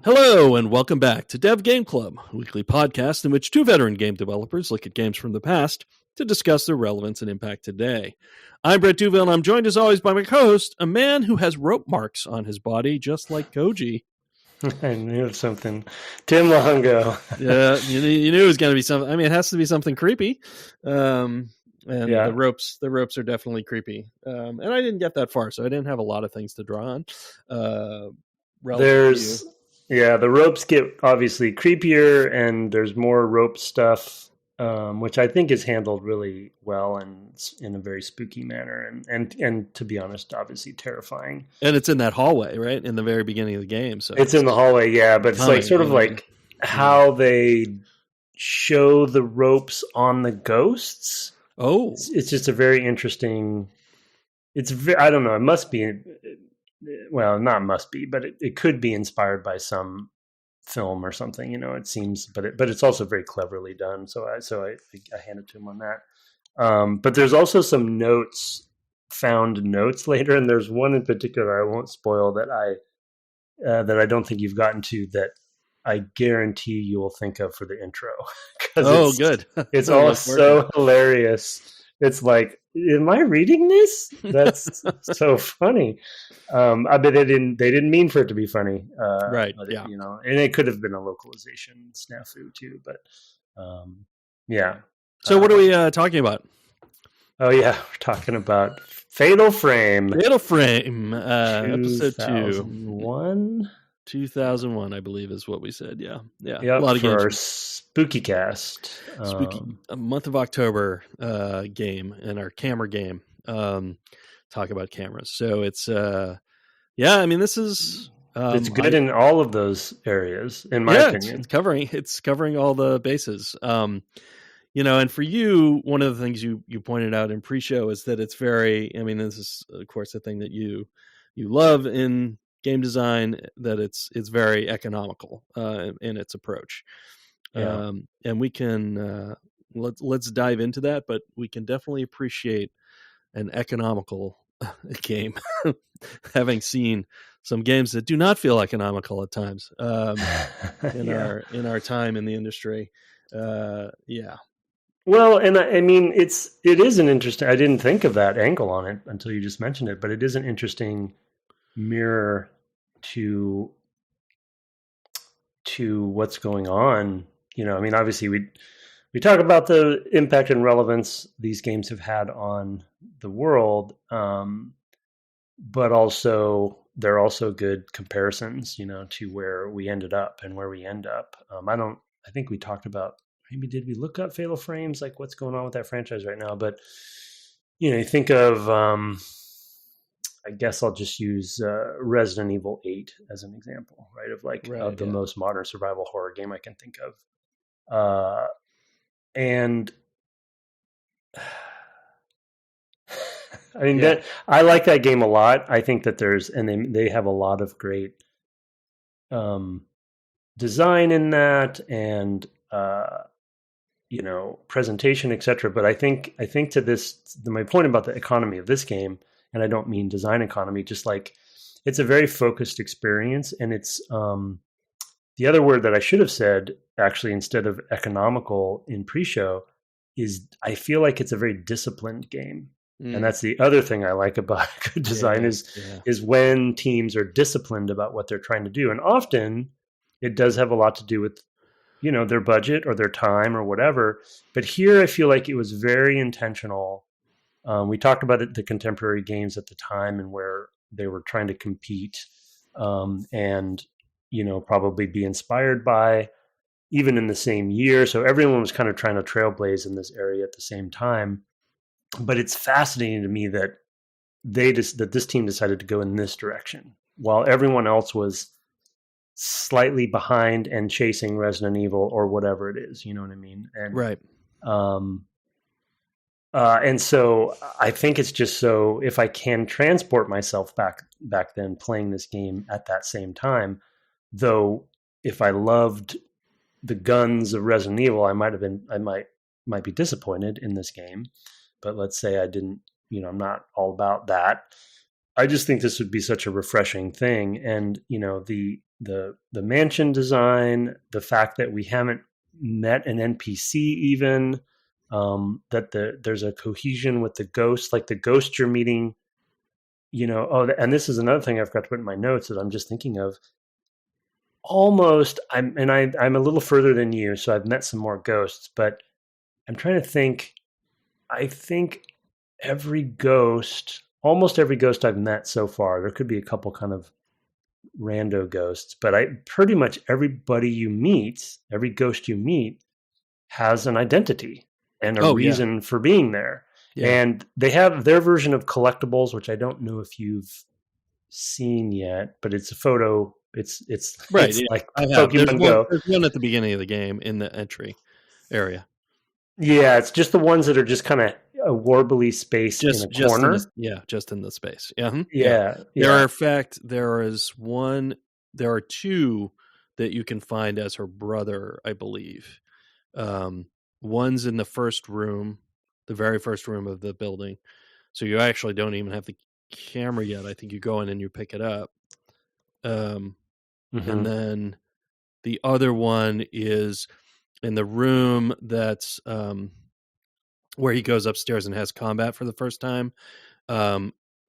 Hello, and welcome back to Dev Game Club, a weekly podcast in which two veteran game developers look at games from the past to discuss their relevance and impact today. I'm Brett Duville, and I'm joined as always by my co-host, a man who has rope marks on his body, just like Koji. I knew something. Tim Longo. Yeah, you knew it was going to be something. I mean, it has to be something creepy. The ropes are definitely creepy. And I didn't get that far, so I didn't have a lot of things to draw on. The ropes get obviously creepier, and there's more rope stuff, which I think is handled really well and in a very spooky manner, and to be honest, obviously terrifying. And it's in that hallway, right, in the very beginning of the game. So it's in the hallway, yeah, but it's like sort of like how they show the ropes on the ghosts. Oh, it's just a very interesting. I don't know. It must be. Well, not must be, but it could be inspired by some film or something. You know, it seems, but it's also very cleverly done. So I hand it to him on that. But there's also some found notes later, and there's one in particular I won't spoil that I don't think you've gotten to, that I guarantee you will think of for the intro. Good. It's all so hilarious. It's like, am I reading this? That's so funny. I bet they didn't mean for it to be funny. Right. But yeah. And it could have been a localization snafu too, but yeah. So what are we talking about? Oh yeah, we're talking about Fatal Frame. Episode 2001. 2001, I believe, is what we said. Yeah. Yep, a lot of games. Our spooky cast. A month of October game, and our camera game. Talk about cameras. So it's I mean, this is it's good in all of those areas, in my opinion. It's covering all the bases. And for you, one of the things you pointed out in pre-show is that it's very, I mean, this is of course the thing that you love in game design, that it's very economical in its approach. Yeah. And we can let's dive into that, but we can definitely appreciate an economical game, having seen some games that do not feel economical at times in our time in the industry. Well, and I mean, it is an interesting. I didn't think of that angle on it until you just mentioned it, but it is an interesting mirror to what's going on. You know, I mean, obviously we talk about the impact and relevance these games have had on the world, but also they're also good comparisons, you know, to where we ended up and where we end up. I think we talked about, maybe did we look up Fatal Frames, like what's going on with that franchise right now? But, you know, you think of, I guess I'll just use Resident Evil 8 as an example, right? Of the most modern survival horror game I can think of. And I mean, I like that game a lot. I think that they have a lot of great design in that, and presentation, etc. But I think to my point about the economy of this game, and I don't mean design economy, just like it's a very focused experience, and it's the other word that I should have said actually instead of economical in pre-show is I feel like it's a very disciplined game. And that's the other thing I like about good design is when teams are disciplined about what they're trying to do. And often it does have a lot to do with, you know, their budget or their time or whatever. But here I feel like it was very intentional. We talked about the contemporary games at the time and where they were trying to compete and, you know, probably be inspired by, even in the same year. So everyone was kind of trying to trailblaze in this area at the same time. But it's fascinating to me that that this team decided to go in this direction while everyone else was slightly behind and chasing Resident Evil or whatever it is. You know what I mean? And, right. And so I think it's just so, if I can transport myself back then playing this game at that same time, though, if I loved the guns of Resident Evil, I might be disappointed in this game. But let's say I didn't, you know, I'm not all about that. I just think this would be such a refreshing thing. And, you know, the the mansion design, the fact that we haven't met an NPC even, that there's a cohesion with the ghost, like the ghost you're meeting, and this is another thing I forgot to put in my notes that I'm just thinking of. Almost, I'm a little further than you, so I've met some more ghosts, but I'm trying to think. I think almost every ghost I've met so far, there could be a couple kind of rando ghosts, but pretty much every ghost you meet has an identity and a reason for being there. Yeah. And they have their version of collectibles, which I don't know if you've seen yet, but it's a photo. It's right. It's like Pokemon Go. There's one at the beginning of the game in the entry area. Yeah, it's just the ones that are just kind of a warbly space in a corner. Just in the space. Yeah. Yeah. There are, in fact, there are two that you can find as her brother, I believe. One's in the first room, the very first room of the building. So you actually don't even have the camera yet. I think you go in and you pick it up. And then the other one is in the room that's where he goes upstairs and has combat for the first time.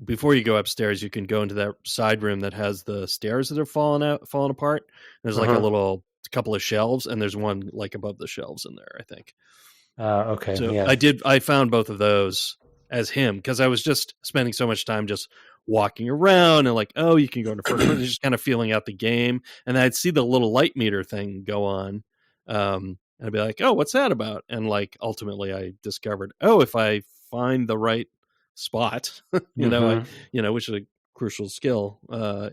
Before you go upstairs, you can go into that side room that has the stairs that are falling apart. There's like a couple of shelves, and there's one like above the shelves in there, I think. Okay. So yeah. I found both of those as him because I was just spending so much time just walking around and like, oh, you can go into first person, just kind of feeling out the game. And I'd see the little light meter thing go on. And I'd be like, oh, what's that about? And like, ultimately I discovered, if I find the right spot, which is a crucial skill,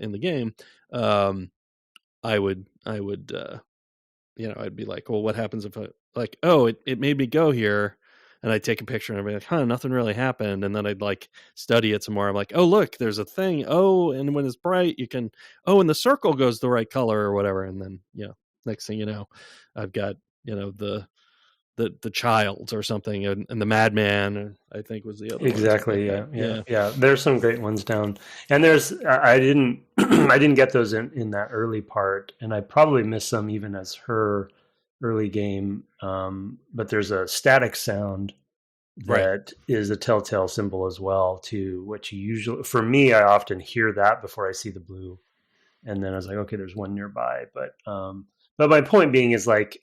in the game. I would, I'd be like, well, what happens if it made me go here, and I'd take a picture and I'd be like, nothing really happened. And then I'd like study it some more. I'm like, oh, look, there's a thing. Oh, and when it's bright, you can, and the circle goes the right color or whatever. And then, next thing you know, I've got, the child or something, and the madman, I think was the other exactly one. Yeah. There's some great ones down, and I didn't I didn't get those in that early part, and I probably missed some even as her early game. But there's a static sound that is a telltale symbol as well too, which usually, for me, I often hear that before I see the blue, and then I was like, okay, there's one nearby. But my point being is like,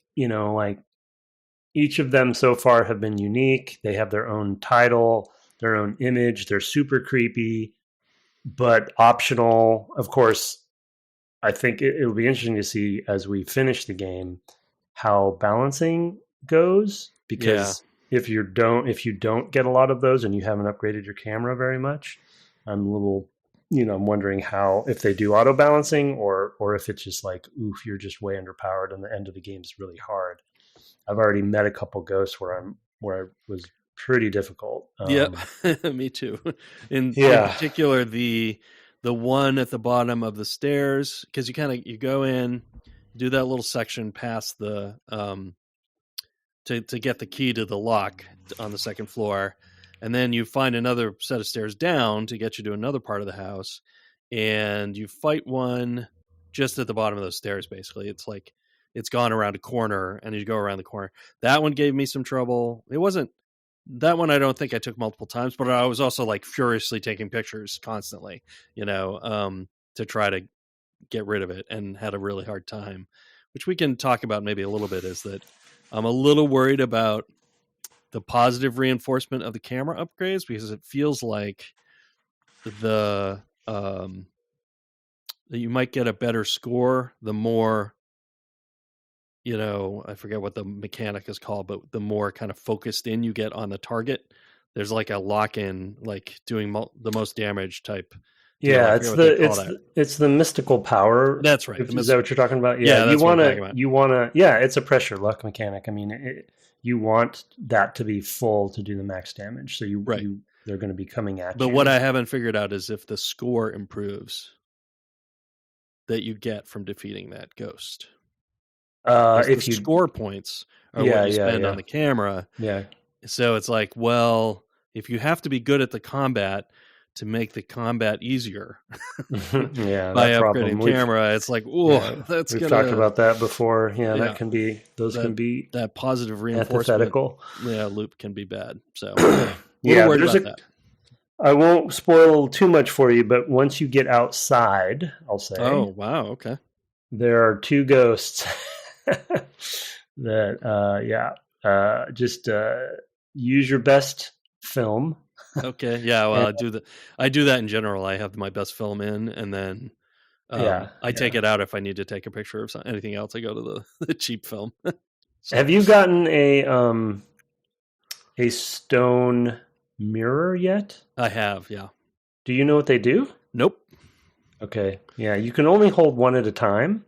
each of them so far have been unique. They have their own title, their own image. They're super creepy, but optional. Of course, I think it will be interesting to see as we finish the game how balancing goes, because if you don't get a lot of those and you haven't upgraded your camera very much, I'm a little, I'm wondering how, if they do auto balancing or if it's just like, oof, you're just way underpowered and the end of the game is really hard. I've already met a couple ghosts where it was pretty difficult. Me too. In particular, the one at the bottom of the stairs, because you go in, do that little section past the to get the key to the lock on the second floor, and then you find another set of stairs down to get you to another part of the house, and you fight one just at the bottom of those stairs. Basically, it's like it's gone around a corner, and you go around the corner. That one gave me some trouble. It wasn't that one. I don't think I took multiple times, but I was also like furiously taking pictures constantly, to try to get rid of it, and had a really hard time, which we can talk about maybe a little bit. Is that I'm a little worried about the positive reinforcement of the camera upgrades, because it feels like that you might get a better score the more, I forget what the mechanic is called, but the more kind of focused in you get on the target. There's like a lock-in, like doing the most damage type. Yeah, it's the mystical power. That's right. Is that what you're talking about? Yeah, you want to. Yeah, it's a pressure luck mechanic. I mean, you want that to be full to do the max damage. So they're going to be coming at you. But what I haven't figured out is if the score improves that you get from defeating that ghost. If you score points are what you spend on the camera. Yeah. So it's like, well, if you have to be good at the combat to make the combat easier Yeah, by that upgrading problem. the camera. It's like, We've talked about that before. Yeah, yeah, that can be that positive reinforcement antithetical. loop can be bad. So a Yeah, little worried about that. I won't spoil too much for you, but once you get outside, I'll say, Oh, wow, okay. there are two ghosts that, just use your best film. Okay, yeah, well, And, I do that in general. I have my best film in, and then I take it out if I need to take a picture of anything else. I go to the cheap film. So. Have you gotten a stone mirror yet? I have, yeah. Do you know what they do? Nope. Okay. Yeah, you can only hold one at a time.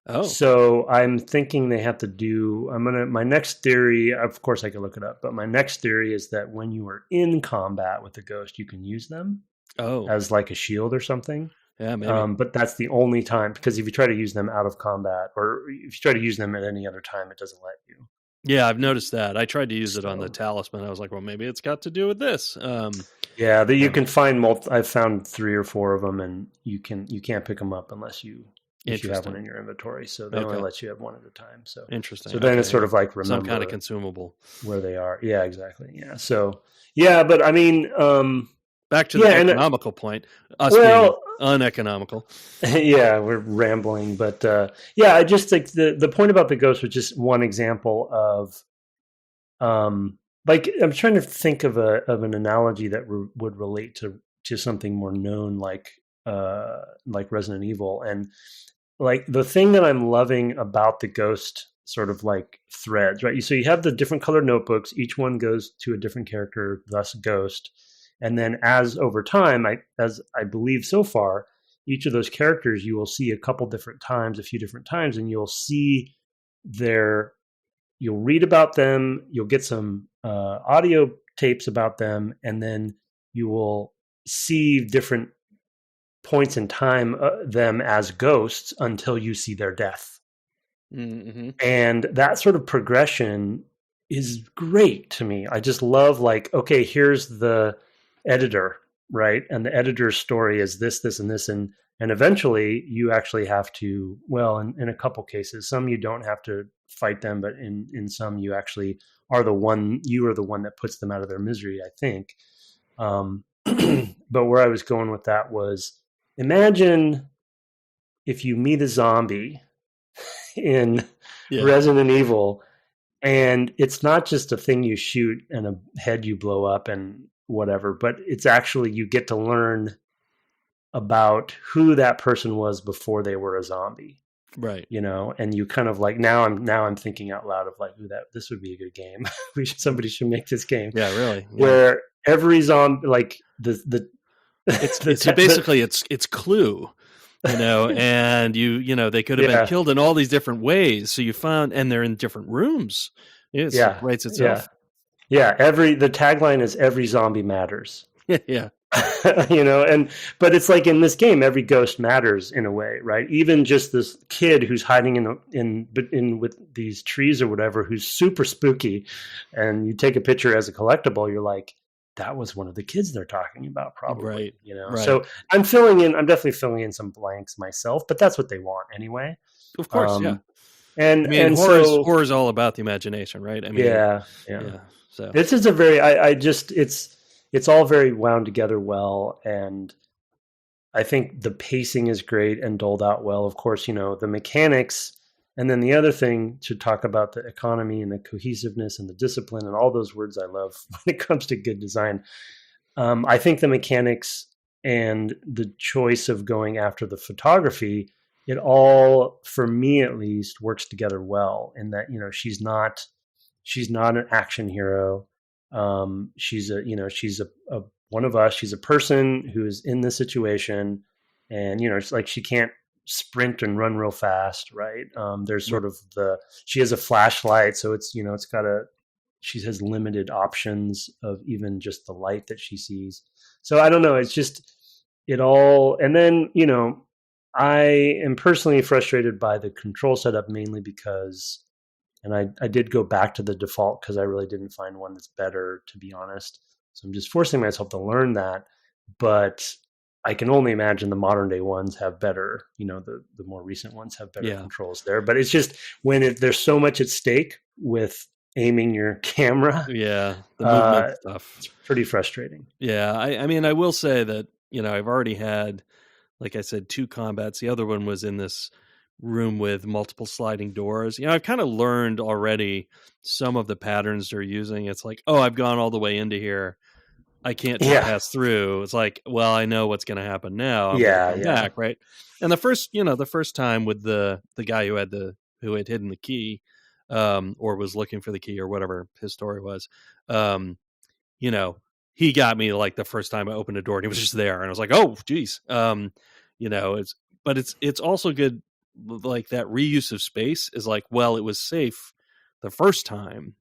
Oh. So I'm thinking they have to do, my next theory, of course I can look it up, but my next theory is that when you are in combat with a ghost, you can use them as like a shield or something. Yeah, maybe. But that's the only time, because if you try to use them out of combat, or if you try to use them at any other time, it doesn't let you. Yeah, I've noticed that. I tried to use it on the talisman. I was like, well, maybe it's got to do with this. You can find I've found 3 or 4 of them, and you can't pick them up unless you have one in your inventory. So they only let you have one at a time. So interesting. So then it's sort of like remember some kind of consumable where they are. Yeah, exactly. Yeah. So but I mean, back to the economical point. Being uneconomical. Yeah, we're rambling, but I just think the point about the ghost was just one example of, like, I'm trying to think of an analogy that would relate to something more known, like Resident Evil, and like the thing that I'm loving about the ghost sort of like threads, right? So you have the different colored notebooks, each one goes to a different character, thus ghost. And then as over time, as I believe so far, each of those characters you will see a few different times, and you'll see you'll read about them, you'll get some audio tapes about them, and then you will see different points in time them as ghosts until you see their death. Mm-hmm. And that sort of progression is great to me. I just love, like, okay, here's the editor, right? And the editor's story is this, and this, and eventually you actually have to, well, in a couple cases, some you don't have to fight them, but in some you actually are the one that puts them out of their misery, I think. But where I was going with that was, imagine if you meet a zombie in Resident Evil, and it's not just a thing you shoot and a head you blow up and whatever, but it's actually, you get to learn about who that person was before they were a zombie, right? And you kind of like, now I'm thinking out loud of like, this would be a good game. Somebody should make this game. Yeah, really. Yeah. Where every zombie, like basically it's Clue, and they could have been killed in all these different ways. So you found, and they're in different rooms. It writes itself. Yeah. The tagline is every zombie matters. Yeah. But it's like in this game, every ghost matters in a way, right? Even just this kid who's hiding in with these trees or whatever, who's super spooky, and you take a picture as a collectible, you're like, that was one of the kids they're talking about, probably. Right. Right. So I'm definitely filling in some blanks myself, but that's what they want anyway. Of course, yeah. And horror is all about the imagination, right? I mean, yeah. So this is a very, it's all very wound together well, and I think the pacing is great and doled out well. Of course, the mechanics, and then the other thing to talk about, the economy and the cohesiveness and the discipline and all those words I love when it comes to good design. I think the mechanics and the choice of going after the photography, it all, for me at least, works together well in that, she's not an action hero. She's a one of us. She's a person who is in this situation, and it's like she can't sprint and run real fast, right? There's sort of she has a flashlight, so it's she has limited options of even just the light that she sees. So I don't know, it's just it all. And then I am personally frustrated by the control setup, mainly because, and I did go back to the default because I really didn't find one that's better, to be honest. So I'm just forcing myself to learn that. but I can only imagine the modern day ones have better, the more recent ones have better Yeah. controls there. But it's just when there's so much at stake with aiming your camera, Yeah. The movement stuff. it's pretty frustrating. Yeah. I mean, I will say that, I've already had, like I said, 2 combats. The other one was in this room with multiple sliding doors. I've kind of learned already some of the patterns they're using. It's like, oh, I've gone all the way into here. I can't just pass through. It's like, well, I know what's going to happen now. I'm going to come back, right? And the first time with the guy who had hidden the key, or was looking for the key, or whatever his story was, he got me like the first time I opened a door and he was just there, and I was like, oh, geez, it's also good. Like that reuse of space is like, well, it was safe the first time,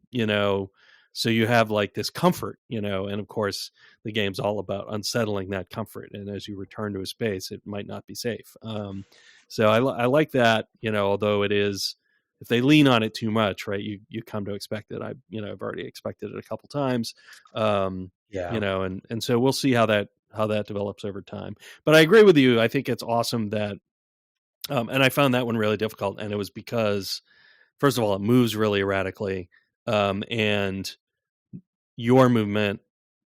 so you have like this comfort, and of course the game's all about unsettling that comfort. And as you return to a space, it might not be safe. So I like that, although it is, if they lean on it too much, right, you come to expect it. I've already expected it a couple times. And so we'll see how that develops over time. But I agree with you. I think it's awesome that, and I found that one really difficult. And it was because, first of all, it moves really erratically. And your movement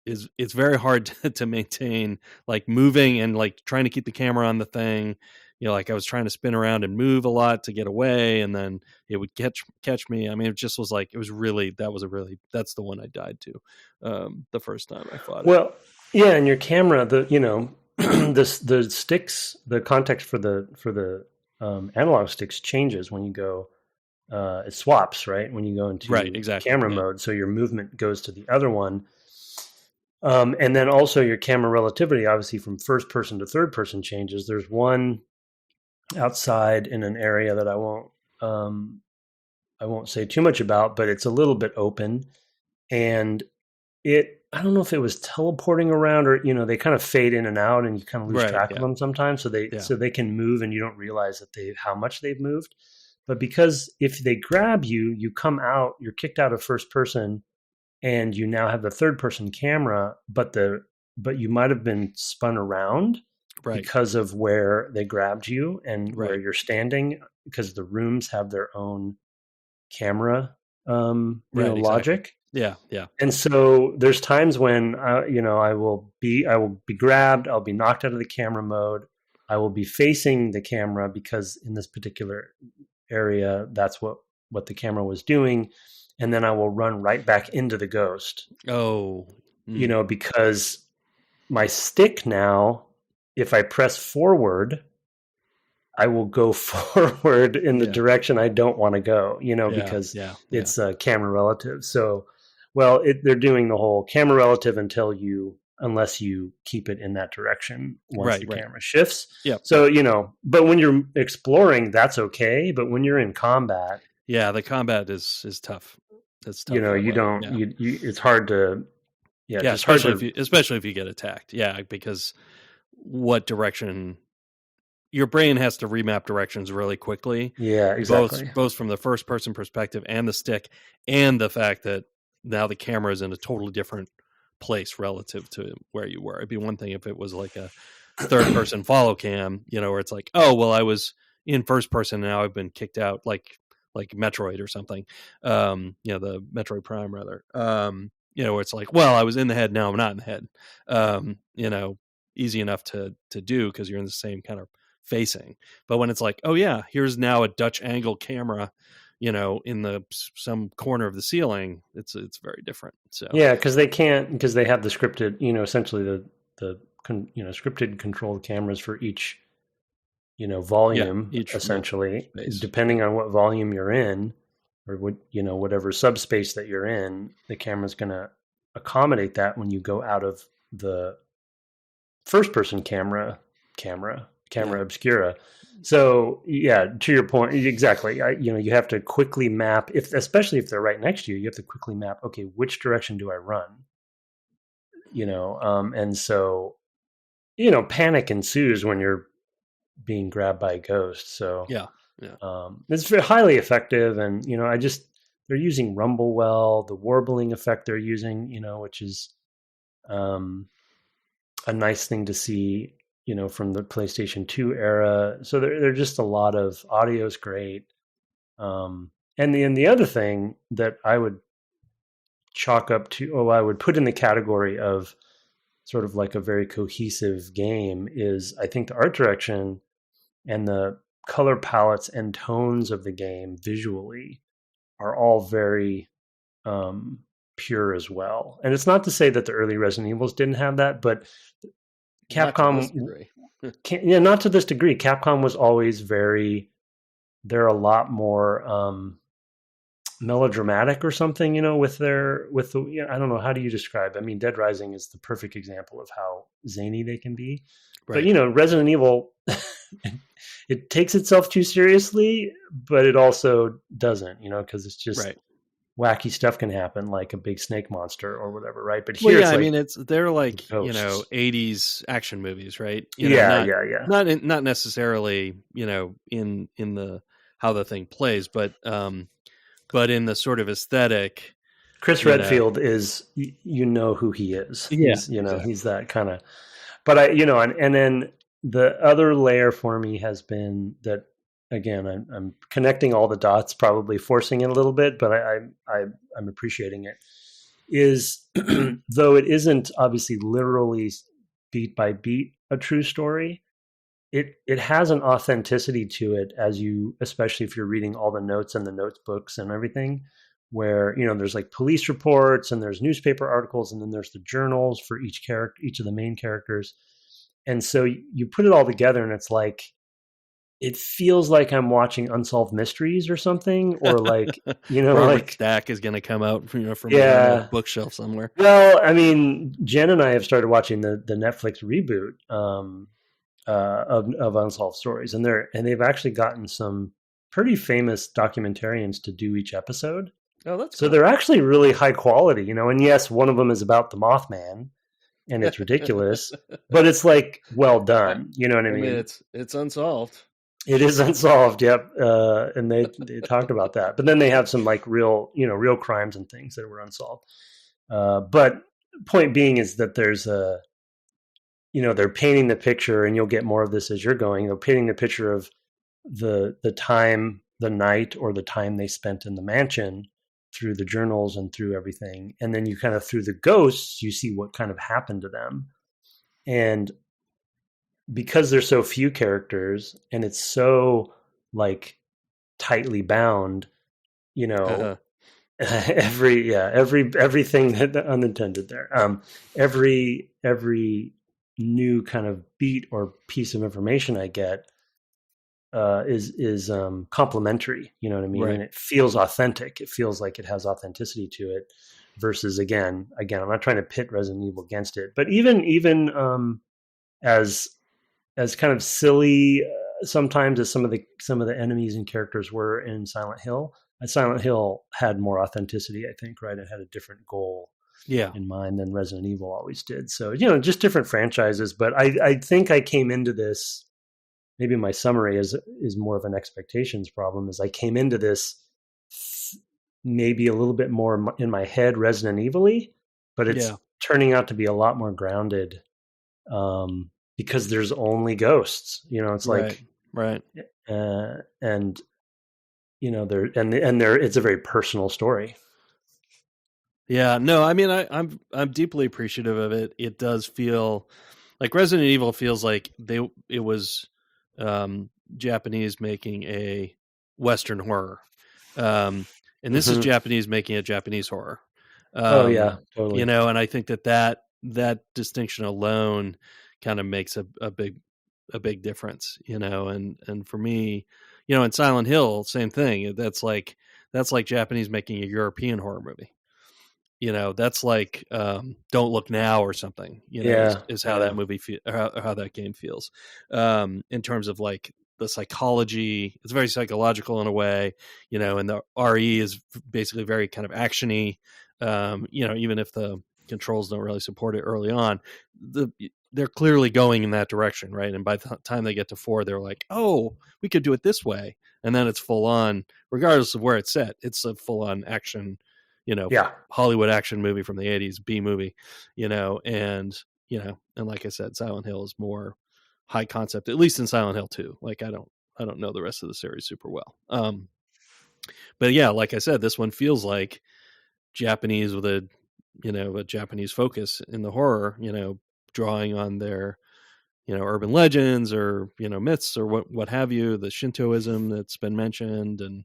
it's very hard to maintain, like moving and like trying to keep the camera on the thing. Like I was trying to spin around and move a lot to get away, and then it would catch me. I mean, it just was like, that's the one I died to the first time I fought it. Well, yeah, and your camera, the sticks, the context for the analog sticks changes when you go. It swaps, right, when you go into camera mode. So your movement goes to the other one. And then also your camera relativity, obviously from first person to third person changes. There's one outside in an area that I won't say too much about, but it's a little bit open, and I don't know if it was teleporting around or, they kind of fade in and out and you kind of lose track of them sometimes. So they can move and you don't realize that how much they've moved. But because if they grab you, you come out, you're kicked out of first person, and you now have the third person camera, but you might have been spun around because of where they grabbed you and where you're standing, because the rooms have their own camera logic. Yeah. And so there's times when I will be grabbed, I'll be knocked out of the camera mode. I will be facing the camera because in this particular area, that's what the camera was doing, and then I will run right back into the ghost. Because my stick now, if I press forward, I will go forward in the direction I don't want to go, because it's a camera relative. So, they're doing the whole camera relative unless you keep it in that direction once the camera shifts. Yeah. So, but when you're exploring, that's okay. But when you're in combat, the combat is tough. It's tough. It's hard to, especially if you get attacked. Yeah. Because what direction, your brain has to remap directions really quickly. Yeah, exactly. Both from the first person perspective and the stick, and the fact that now the camera is in a totally different place relative to where you were. It'd be one thing if it was like a third person follow cam, where it's like, oh, well, I was in first person, now I've been kicked out, like Metroid or something. The Metroid Prime rather. Where it's like, well, I was in the head, now I'm not in the head. Easy enough to do because you're in the same kind of facing. But when it's like, oh yeah, here's now a Dutch angle camera, in some corner of the ceiling, it's very different. So because they have the scripted, essentially the scripted controlled cameras for each, volume, essentially, depending on what volume you're in, or what, whatever subspace that you're in, the camera's going to accommodate that when you go out of the first person camera obscura. So to your point, exactly. You have to quickly map, especially if they're right next to you, you have to quickly map, okay, which direction do I run? And so, panic ensues when you're being grabbed by a ghost. So it's very highly effective. And, they're using rumble well, the warbling effect they're using, which is, a nice thing to see, from the PlayStation 2 era. So there are just a lot of audio's great. And the other thing that I would chalk up to, I would put in the category of sort of like a very cohesive game is, I think, the art direction and the color palettes and tones of the game visually are all very pure as well. And it's not to say that the early Resident Evils didn't have that, but Capcom, not to this degree. Capcom was always they're a lot more melodramatic or something, with the, I don't know, how do you describe? I mean, Dead Rising is the perfect example of how zany they can be. Right. But Resident Evil, it takes itself too seriously, but it also doesn't, because it's just wacky stuff can happen, like a big snake monster or whatever, right? But here, I mean, they're like ghosts. 80s action movies, right? Yeah. Not necessarily, in the how the thing plays, but in the sort of aesthetic. Chris Redfield is, who he is. Yeah, he's, he's that kind of. But and then the other layer for me has been that, again, I'm connecting all the dots, probably forcing it a little bit, but I'm appreciating it. Is though it isn't obviously literally beat by beat a true story, it has an authenticity to it, especially if you're reading all the notes and the notes books and everything, where there's like police reports and there's newspaper articles and then there's the journals for each of the main characters, and so you put it all together and it's like, it feels like I'm watching Unsolved Mysteries or something, or like, like Stack is going to come out from a bookshelf somewhere. Well, I mean, Jen and I have started watching the Netflix reboot of Unsolved Stories, and they've actually gotten some pretty famous documentarians to do each episode. Oh, that's so cool. They're actually really high quality, and yes, one of them is about the Mothman, and it's ridiculous, but it's like well done. You know what I mean? It's unsolved. It is unsolved, yep. And they talked about that, but then they have some like real crimes and things that were unsolved. But point being is that there's they're painting the picture, and you'll get more of this as you're going. They're painting the picture of the time, the night, or the time they spent in the mansion through the journals and through everything. And then you kind of, through the ghosts, you see what kind of happened to them. And because there's so few characters and it's so like tightly bound, everything that unintended there, every new kind of beat or piece of information I get is complementary, you know what I mean? Right. And it feels authentic. It feels like it has authenticity to it versus again, I'm not trying to pit Resident Evil against it, but even as kind of silly sometimes as some of the enemies and characters were in Silent Hill had more authenticity, I think, right? It had a different goal in mind than Resident Evil always did. So, just different franchises. But I think I came into this, maybe my summary is more of an expectations problem, is I came into this maybe a little bit more in my head Resident Evil-y, but it's turning out to be a lot more grounded. Because there's only ghosts, it's like, right. And it's a very personal story. Yeah, no, I mean, I'm deeply appreciative of it. It does feel like Resident Evil feels like it was Japanese making a Western horror. And this is Japanese making a Japanese horror. Totally. And I think that distinction alone kind of makes a big difference, and for me, in Silent Hill, same thing. That's like Japanese making a European horror movie. That's like Don't Look Now or something, is how that movie how that game feels, in terms of like the psychology. It's very psychological in a way, and the RE is basically very kind of actiony, even if the controls don't really support it early on, they're clearly going in that direction, right? And by the time they get to 4, they're like, oh, we could do it this way. And then it's full on, regardless of where it's set, it's a full on action, Hollywood action movie from the 80s, B movie, and, and like I said, Silent Hill is more high concept, at least in Silent Hill 2. Like I don't know the rest of the series super well. But yeah, like I said, this one feels like Japanese with a Japanese focus in the horror, drawing on their, urban legends or, myths or what have you, the Shintoism that's been mentioned. And,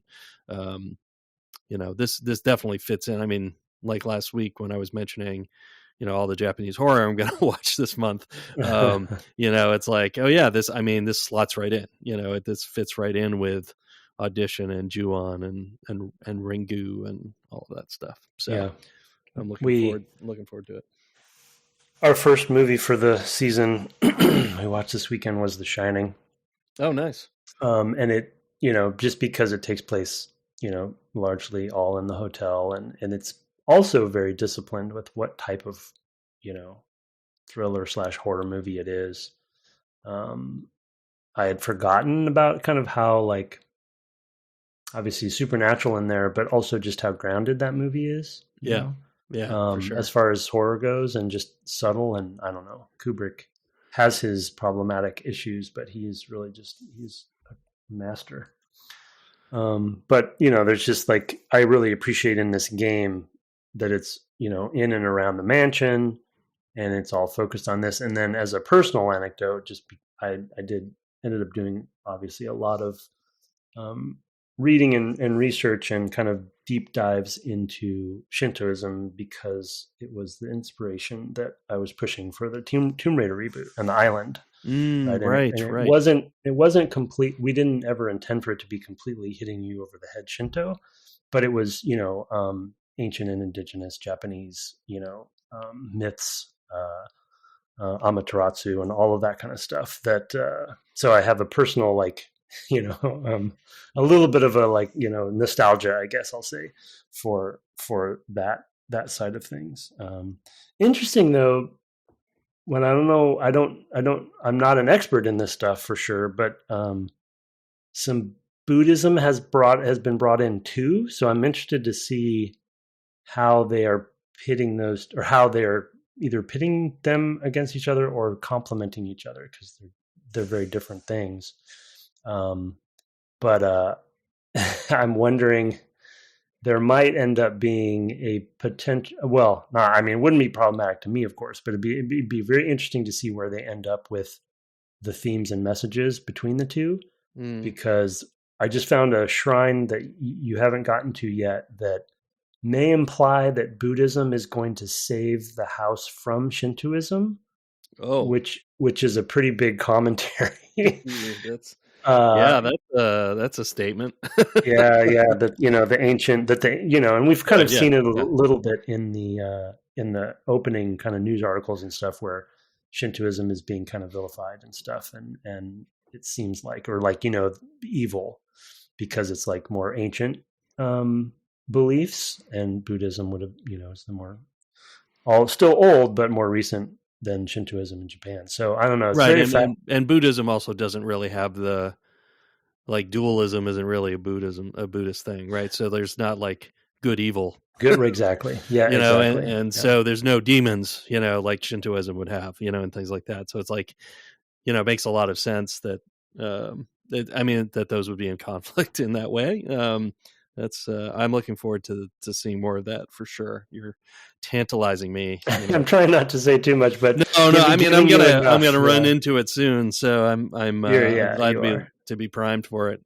this definitely fits in. I mean, like last week when I was mentioning, all the Japanese horror I'm going to watch this month, it's like, oh yeah, this slots right in, this fits right in with Audition and Ju-on and Ringu and all of that stuff. So yeah. I'm looking forward to it. Our first movie for the season we watched this weekend was The Shining. Oh, nice. And it, just because it takes place, largely all in the hotel, and it's also very disciplined with what type of, thriller / horror movie it is. I had forgotten about kind of how, like, obviously supernatural in there, but also just how grounded that movie is. Yeah. Yeah. For sure. As far as horror goes, and just subtle. And I don't know, Kubrick has his problematic issues, but he's a master. But there's just like, I really appreciate in this game that it's, in and around the mansion, and it's all focused on this. And then as a personal anecdote, I ended up doing obviously a lot of, reading and research and kind of deep dives into Shintoism, because it was the inspiration that I was pushing for the Tomb Raider reboot and the island. Right. It wasn't complete. We didn't ever intend for it to be completely hitting you over the head Shinto, but it was, ancient and indigenous Japanese, myths, Amaterasu and all of that kind of stuff that, so I have a personal, like, a little bit of a, like, nostalgia, I guess I'll say, for that side of things. Interesting though, when I'm not an expert in this stuff for sure, but some Buddhism has been brought in too. So I'm interested to see how they are pitting those, or how they are either pitting them against each other or complementing each other, because they're very different things. But I'm wondering, there might end up being a potential, well, no, I mean, it wouldn't be problematic to me, of course, but it'd be very interesting to see where they end up with the themes and messages between the two, because I just found a shrine that you haven't gotten to yet that may imply that Buddhism is going to save the house from Shintoism. Oh, which is a pretty big commentary. That's a statement. yeah. The ancient, that they, and we've kind of seen it a little bit in the opening kind of news articles and stuff, where Shintoism is being kind of vilified and stuff, and it seems like, or like, evil, because it's like more ancient beliefs, and Buddhism would have, is the more still old but more recent than Shintoism in Japan. So I don't know. It's right. And Buddhism also doesn't really have the, like, dualism isn't really a Buddhist thing, right? So there's not like good, evil. Good, exactly. Yeah. Exactly. And so there's no demons, like Shintoism would have, and things like that. So it's like, it makes a lot of sense that, that those would be in conflict in that way. I'm looking forward to seeing more of that for sure. You're tantalizing me. I'm trying not to say too much, but no. I mean, I'm gonna run into it soon, so I'm glad to be primed for it.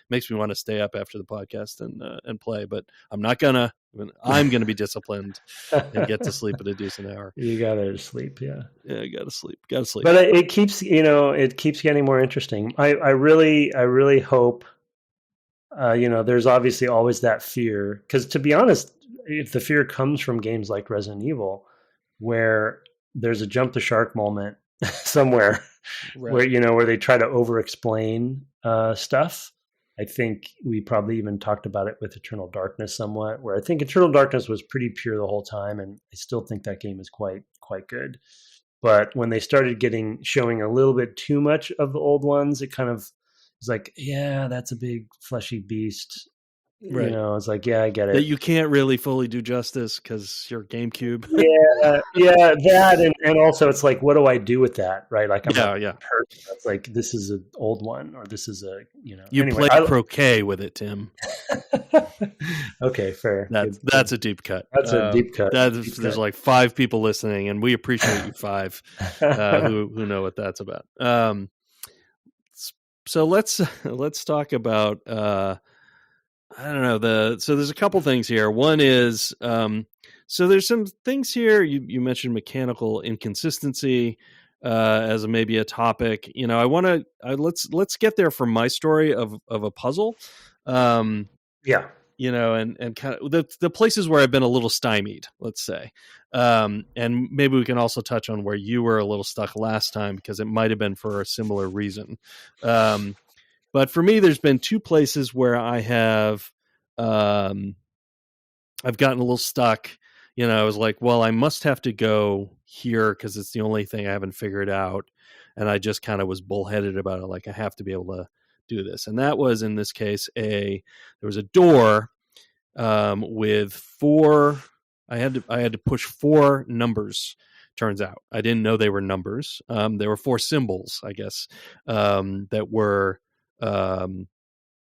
Makes me want to stay up after the podcast and play, but I'm not gonna. I'm gonna be disciplined and get to sleep at a decent hour. You gotta sleep, yeah. Yeah, gotta sleep. But it keeps getting more interesting. I really hope. There's obviously always that fear, because to be honest, if the fear comes from games like Resident Evil, where there's a jump the shark moment somewhere, right, where they try to over-explain stuff. I think we probably even talked about it with Eternal Darkness somewhat, where I think Eternal Darkness was pretty pure the whole time, and I still think that game is quite good. But when they started showing a little bit too much of the old ones, it kind of, it's like, yeah, that's a big fleshy beast. You know, it's like, yeah, I get that it. you can't really fully do justice because you're GameCube. Yeah, that, and also it's like, what do I do with that, right? Like, I'm a Yeah. person that's like, this is an old one, or this is a, You anyway. play croquet with it, Tim. Okay, fair. That's a deep cut. That's a deep cut. There's like 5 people listening, and we appreciate you 5 who know what that's about. So let's talk about I don't know, so there's a couple things here. One is so there's some things here. You mentioned mechanical inconsistency as maybe a topic. Let's get there from my story of a puzzle. Yeah. And kind of the places where I've been a little stymied, let's say. And maybe we can also touch on where you were a little stuck last time, because it might have been for a similar reason. But for me, there's been 2 places where I have, I've gotten a little stuck. I was like, well, I must have to go here because it's the only thing I haven't figured out. And I just kind of was bullheaded about it. Like, I have to be able to do this. And that was, in this case, there was a door with 4. I had to push 4 numbers. Turns out I didn't know they were numbers. There were 4 symbols, I guess, that were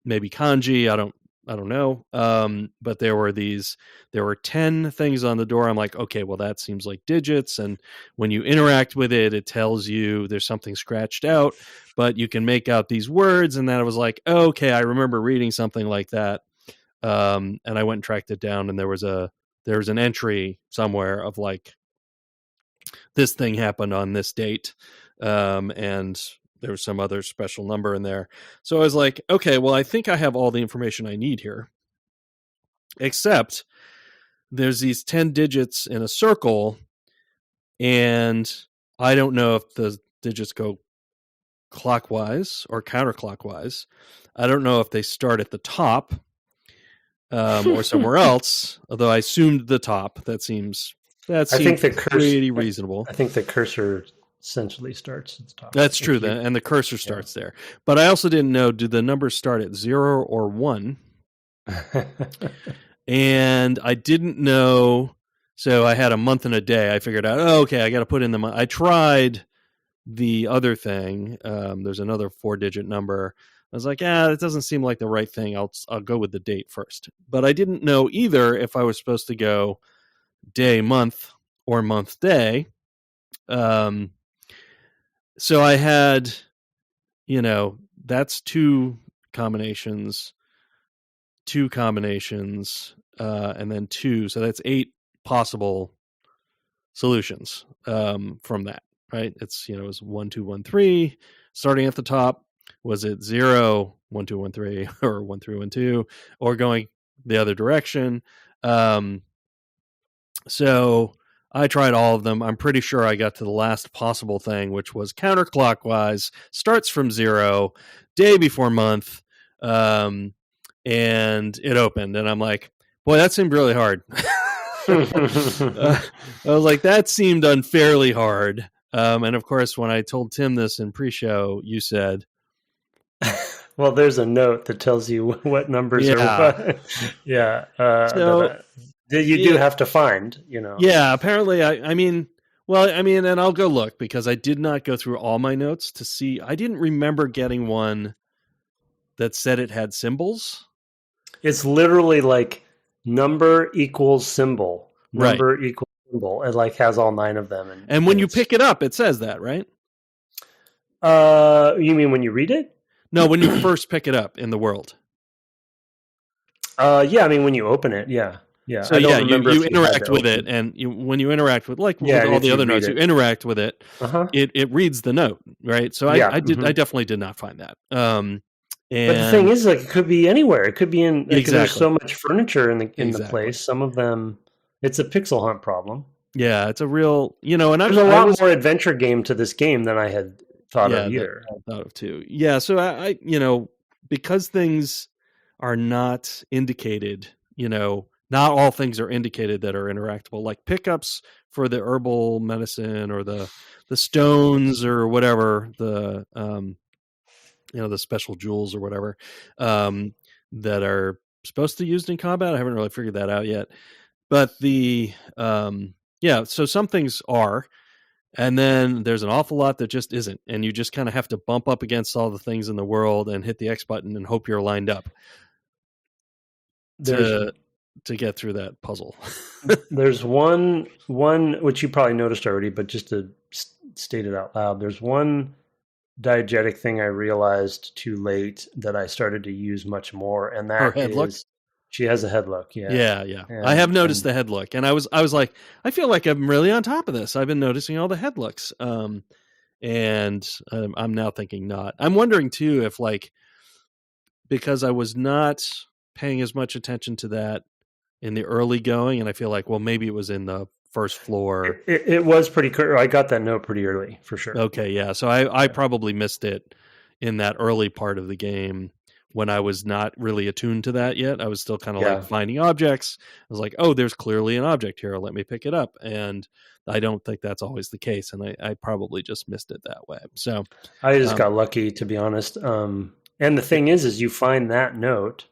maybe kanji. I don't know. But there were 10 things on the door. I'm like, okay, well, that seems like digits. And when you interact with it, it tells you there's something scratched out, but you can make out these words. And then I was like, okay, I remember reading something like that. And I went and tracked it down, and there was an entry somewhere of like, this thing happened on this date. And there was some other special number in there. So I was like, okay, well, I think I have all the information I need here. Except there's these 10 digits in a circle, and I don't know if the digits go clockwise or counterclockwise. I don't know if they start at the top or somewhere else, although I assumed the top. That seems pretty reasonable. I think the cursor essentially starts at the top. That's true, and the cursor starts there. But I also didn't know, do the numbers start at 0 or 1? And I didn't know, so I had a month and a day. I figured out, okay, I got to put in the month. I tried the other thing. There's another 4-digit number. I was like, it doesn't seem like the right thing. I'll go with the date first. But I didn't know either if I was supposed to go day, month, or month, day. So I had, that's 2 combinations, and then 2. So that's 8 possible solutions from that, right? It's, it was 1, 2, 1, 3 starting at the top. Was it 0, 1, 2, 1, 3 or 1, 3, 1, 2, or going the other direction? So I tried all of them. I'm pretty sure I got to the last possible thing, which was counterclockwise, starts from 0, day before month, and it opened. And I'm like, boy, that seemed really hard. I was like, that seemed unfairly hard. And of course, when I told Tim this in pre-show, you said, well, there's a note that tells you what numbers are what. Yeah. You do have to find, Yeah, apparently, and I'll go look, because I did not go through all my notes to see. I didn't remember getting one that said it had symbols. It's literally like number equals symbol. Number equals symbol. It like has all 9 of them. And when you pick it up, it says that, right? You mean when you read it? No, when you first pick it up in the world. Yeah, I mean when you open it, yeah. Yeah. So you interact with it, and when you interact with, with all the other notes, you interact with it. It reads the note, right? So I definitely did not find that. But the thing is, like, it could be anywhere. It could be in. Like, exactly. There's so much furniture in the place. Some of them, it's a pixel hunt problem. Yeah, it's a real, and there's a lot more adventure game to this game than I had thought of either. I thought of too. Yeah, so I because things are not indicated, not all things are indicated that are interactable, like pickups for the herbal medicine or the stones or whatever, the the special jewels or whatever that are supposed to be used in combat. I haven't really figured that out yet. But so some things are, and then there's an awful lot that just isn't, and you just kind of have to bump up against all the things in the world and hit the X button and hope you're lined up to get through that puzzle. There's one which you probably noticed already, but just to state it out loud, there's one diegetic thing I realized too late that I started to use much more, and that Her head is look? she has a head look. Yeah. And I have noticed the head look, and I was like, I feel like I'm really on top of this. I've been noticing all the head looks, and I'm now thinking not. I'm wondering too if, like, because I was not paying as much attention to that in the early going, and I feel like, well, maybe it was in the first floor. It was pretty clear. I got that note pretty early, for sure. Okay, yeah. So I probably missed it in that early part of the game when I was not really attuned to that yet. I was still kind of like finding objects. I was like, oh, there's clearly an object here. Let me pick it up. And I don't think that's always the case. And I probably just missed it that way. So I just got lucky, to be honest. And the thing is you find that note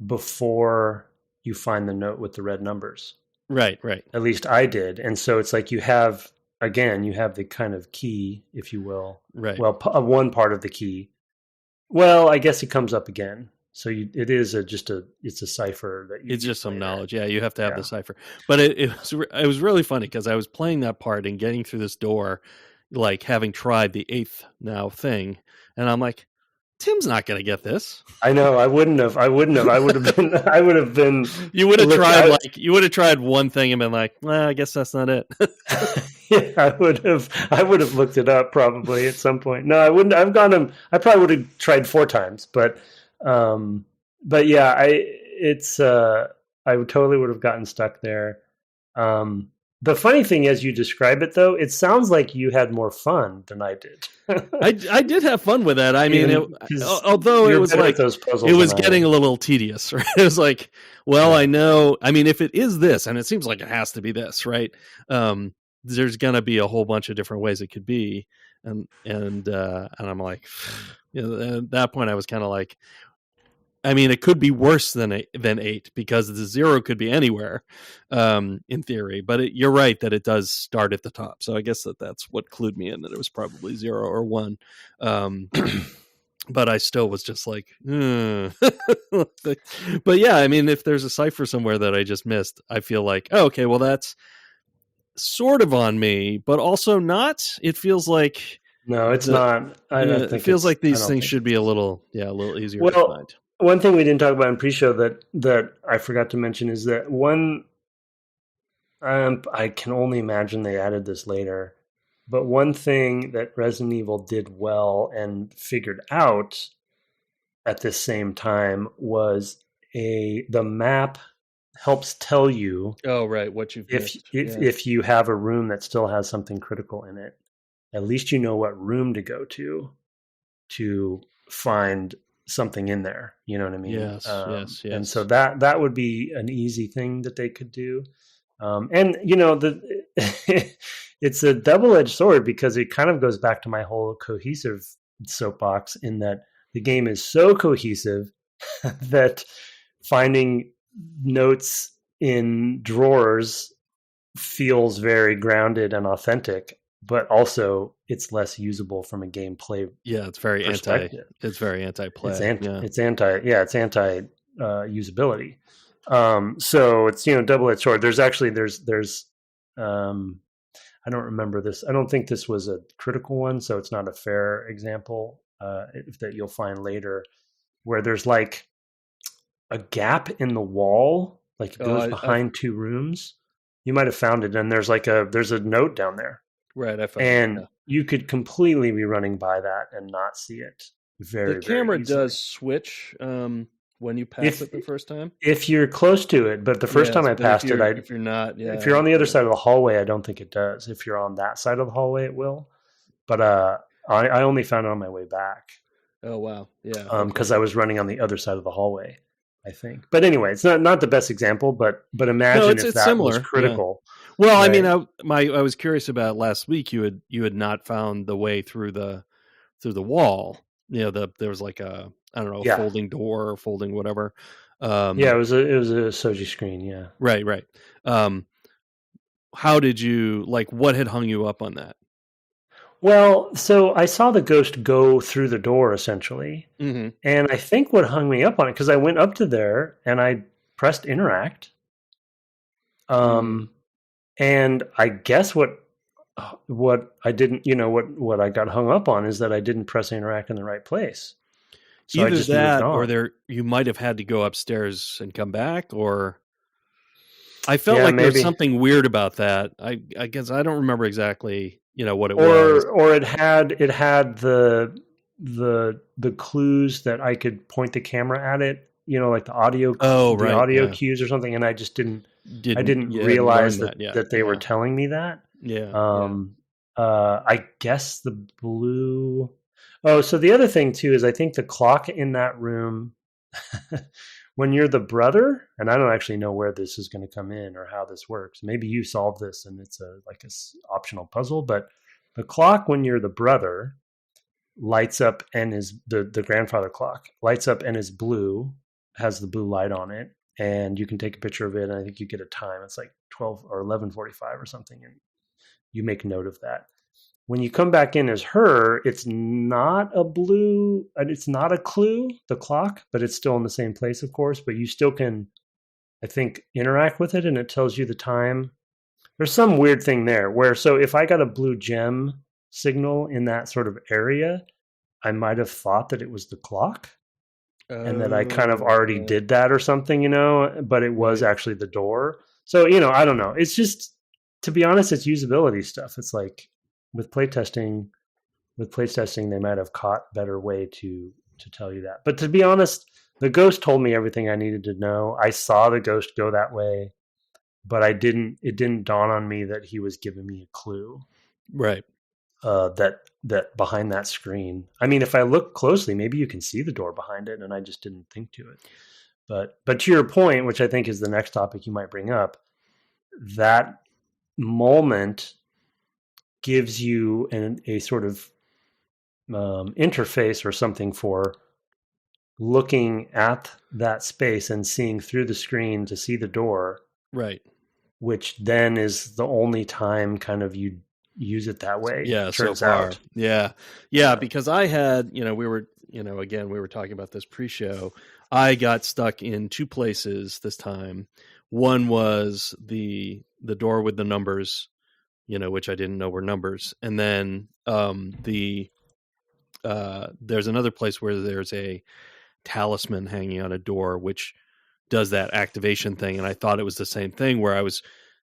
before you find the note with the red numbers. Right. At least I did. And so it's like you have the kind of key, if you will. Right. Well, one part of the key. Well, I guess it comes up again. So it is it's a cipher that it's just some knowledge. Yeah, you have to have the cipher. But it was really funny because I was playing that part and getting through this door, like having tried the 8th now thing, and I'm like, Tim's not going to get this. I know. I wouldn't have. I would have been. You would have tried you would have tried one thing and been like, well, I guess that's not it. Yeah, I would have looked it up probably at some point. No, I wouldn't. I probably would have tried 4 times, but yeah, I totally would have gotten stuck there. The funny thing as you describe it, though, it sounds like you had more fun than I did. I did have fun with that. I mean, although it was like it was getting a little tedious, right? It was like, well, I know. I mean, if it is this, and it seems like it has to be this, right? There's gonna be a whole bunch of different ways it could be, and I'm like, at that point, I was kind of like, I mean, it could be worse than 8 because the 0 could be anywhere, in theory. But you're right that it does start at the top. So I guess that's what clued me in, that it was probably 0 or 1. But I still was just like, But yeah, I mean, if there's a cipher somewhere that I just missed, I feel like, oh, okay, well, that's sort of on me, but also not. It feels like no, it's not. I don't think it feels like these things should be a little easier to find. One thing we didn't talk about in pre-show that I forgot to mention is that I can only imagine they added this later, but one thing that Resident Evil did well and figured out at this same time was the map helps tell you what you've missed. If you have a room that still has something critical in it, at least you know what room to go to find something in there. You know what I mean? Yes. And so that would be an easy thing that they could do. And it's a double-edged sword because it kind of goes back to my whole cohesive soapbox in that the game is so cohesive that finding notes in drawers feels very grounded and authentic, but also it's less usable from a gameplay. Yeah, it's very anti-play. It's anti usability. So it's double-edged sword. There's I don't remember this. I don't think this was a critical one, so it's not a fair example that you'll find later, where there's like a gap in the wall, like it goes behind 2 rooms. You might have found it, and there's a note down there. Right, I found and it, you could completely be running by that and not see it. The camera does switch when you pass it the first time. If you're close to it, but the first time I passed it, if you're not, if you're on the other side of the hallway, I don't think it does. If you're on that side of the hallway, it will. But I only found it on my way back. Oh wow, yeah. Because I was running on the other side of the hallway, I think. But anyway, it's not the best example, but imagine if that was critical. Yeah. Well, right? I mean, I was curious about last week. You had not found the way through the wall. There was like a folding door or folding whatever. Yeah, it was a Soji screen. Yeah. Right, right. Um, how did you like? What had hung you up on that? Well, so I saw the ghost go through the door essentially, Mm-hmm. and I think what hung me up on it because I went up to there and I pressed interact, Mm. and I guess what I didn't, what I got hung up on is that I didn't press interact in the right place, so I Either just moved that, or on. there you might have had to go upstairs and come back, or I felt Yeah, like there was maybe. something weird about that. I guess I don't remember exactly, what it was. Or it had the clues that I could point the camera at it, like Oh, the right, audio yeah. cues or something, and I didn't You hadn't realize learned that that yet. that they were Yeah, telling me that. yeah, yeah. Um, I guess the blue. Oh, so the other thing too is I think the clock in that room, when you're the brother, and I don't actually know where this is going to come in or how this works. Maybe you solve this and it's like a optional puzzle, but the clock when you're the brother lights up and is the grandfather clock lights up and is blue, has the blue light on it, and you can take a picture of it. And I think you get a time. It's like 12 or 11:45 or something, and you make note of that. When you come back in as her, it's not a blue, it's not a clue, the clock, but it's still in the same place, of course. But you still can, I think, interact with it, and it tells you the time. There's some weird thing there where, so if I got a blue gem signal in that sort of area, I might have thought that it was the clock and that I kind of Oh, already yeah, did that or something, but it was right. actually the door. So, I don't know. It's just, to be honest, it's usability stuff. It's like with playtesting, they might have caught better way to tell you that. But to be honest, the ghost told me everything I needed to know. I saw the ghost go that way, but it didn't dawn on me that he was giving me a clue, Right. that behind that screen. I mean, if I look closely, maybe you can see the door behind it, and I just didn't think to it. But to your point, which I think is the next topic you might bring up, that moment gives you a sort of interface or something for looking at that space and seeing through the screen to see the door, Right. which then is the only time kind of you use it that way, Yeah, so turns far. out. Yeah. Yeah, because I had, we were, again, we were talking about this pre-show. I got stuck in two places this time. One was the door with the numbers, which I didn't know were numbers. And then there's another place where there's a talisman hanging on a door, which does that activation thing. And I thought it was the same thing where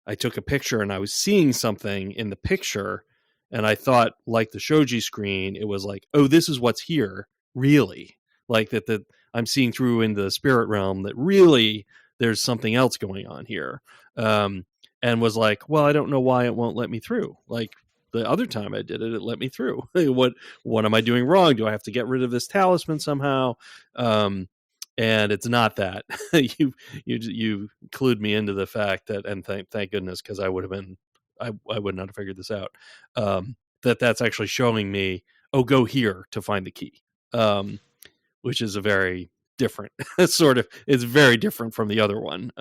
I took a picture and I was seeing something in the picture. And I thought, like the shoji screen, it was like, oh, this is what's here, really. Like that I'm seeing through into the spirit realm that really there's something else going on here. And was like, well, I don't know why it won't let me through. Like the other time I did it, it let me through. What am I doing wrong? Do I have to get rid of this talisman somehow? And it's not that. you clued me into the fact that, and thank goodness, because I would not have figured this out. That's actually showing me, oh, go here to find the key, which is a very different sort of. It's very different from the other one.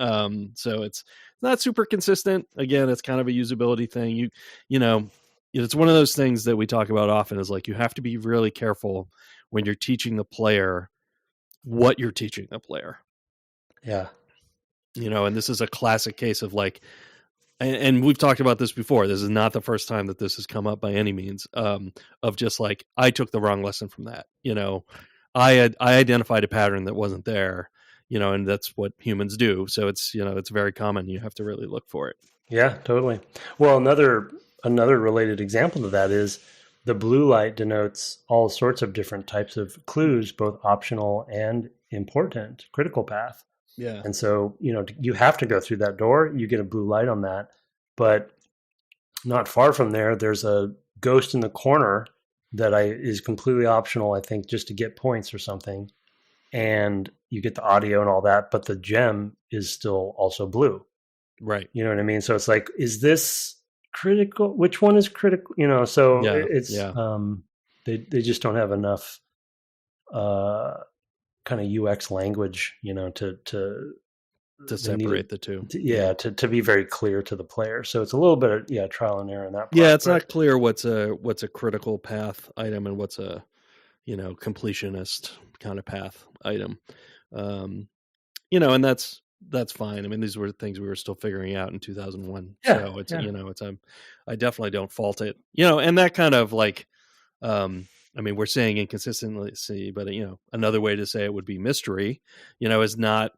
So it's not super consistent. Again, it's kind of a usability thing. It's one of those things that we talk about often. Is like you have to be really careful when you're teaching the player what you're teaching the player. Yeah. And this is a classic case of like, and we've talked about this before. This is not the first time that this has come up by any means, of just like, I took the wrong lesson from that. I identified a pattern that wasn't there, and that's what humans do. So it's very common. You have to really look for it. Yeah, totally. Well, another related example to that is the blue light denotes all sorts of different types of clues, both optional and important, critical path. Yeah. And so, you have to go through that door. You get a blue light on that. But not far from there, there's a ghost in the corner that is completely optional, I think, just to get points or something. And you get the audio and all that, but the gem is still also blue. Right. You know what I mean? So it's like, is this critical? Which one is critical? So Yeah. it's Yeah. they just don't have enough kind of UX language, to separate the two. To be very clear to the player. So it's a little bit of trial and error in that part. Yeah, it's not clear what's a critical path item and what's a completionist kind of path item. And that's fine. I mean, these were things we were still figuring out in 2001. Yeah, so it's I definitely don't fault it. And that kind of like I mean, we're saying inconsistency, but another way to say it would be mystery, is not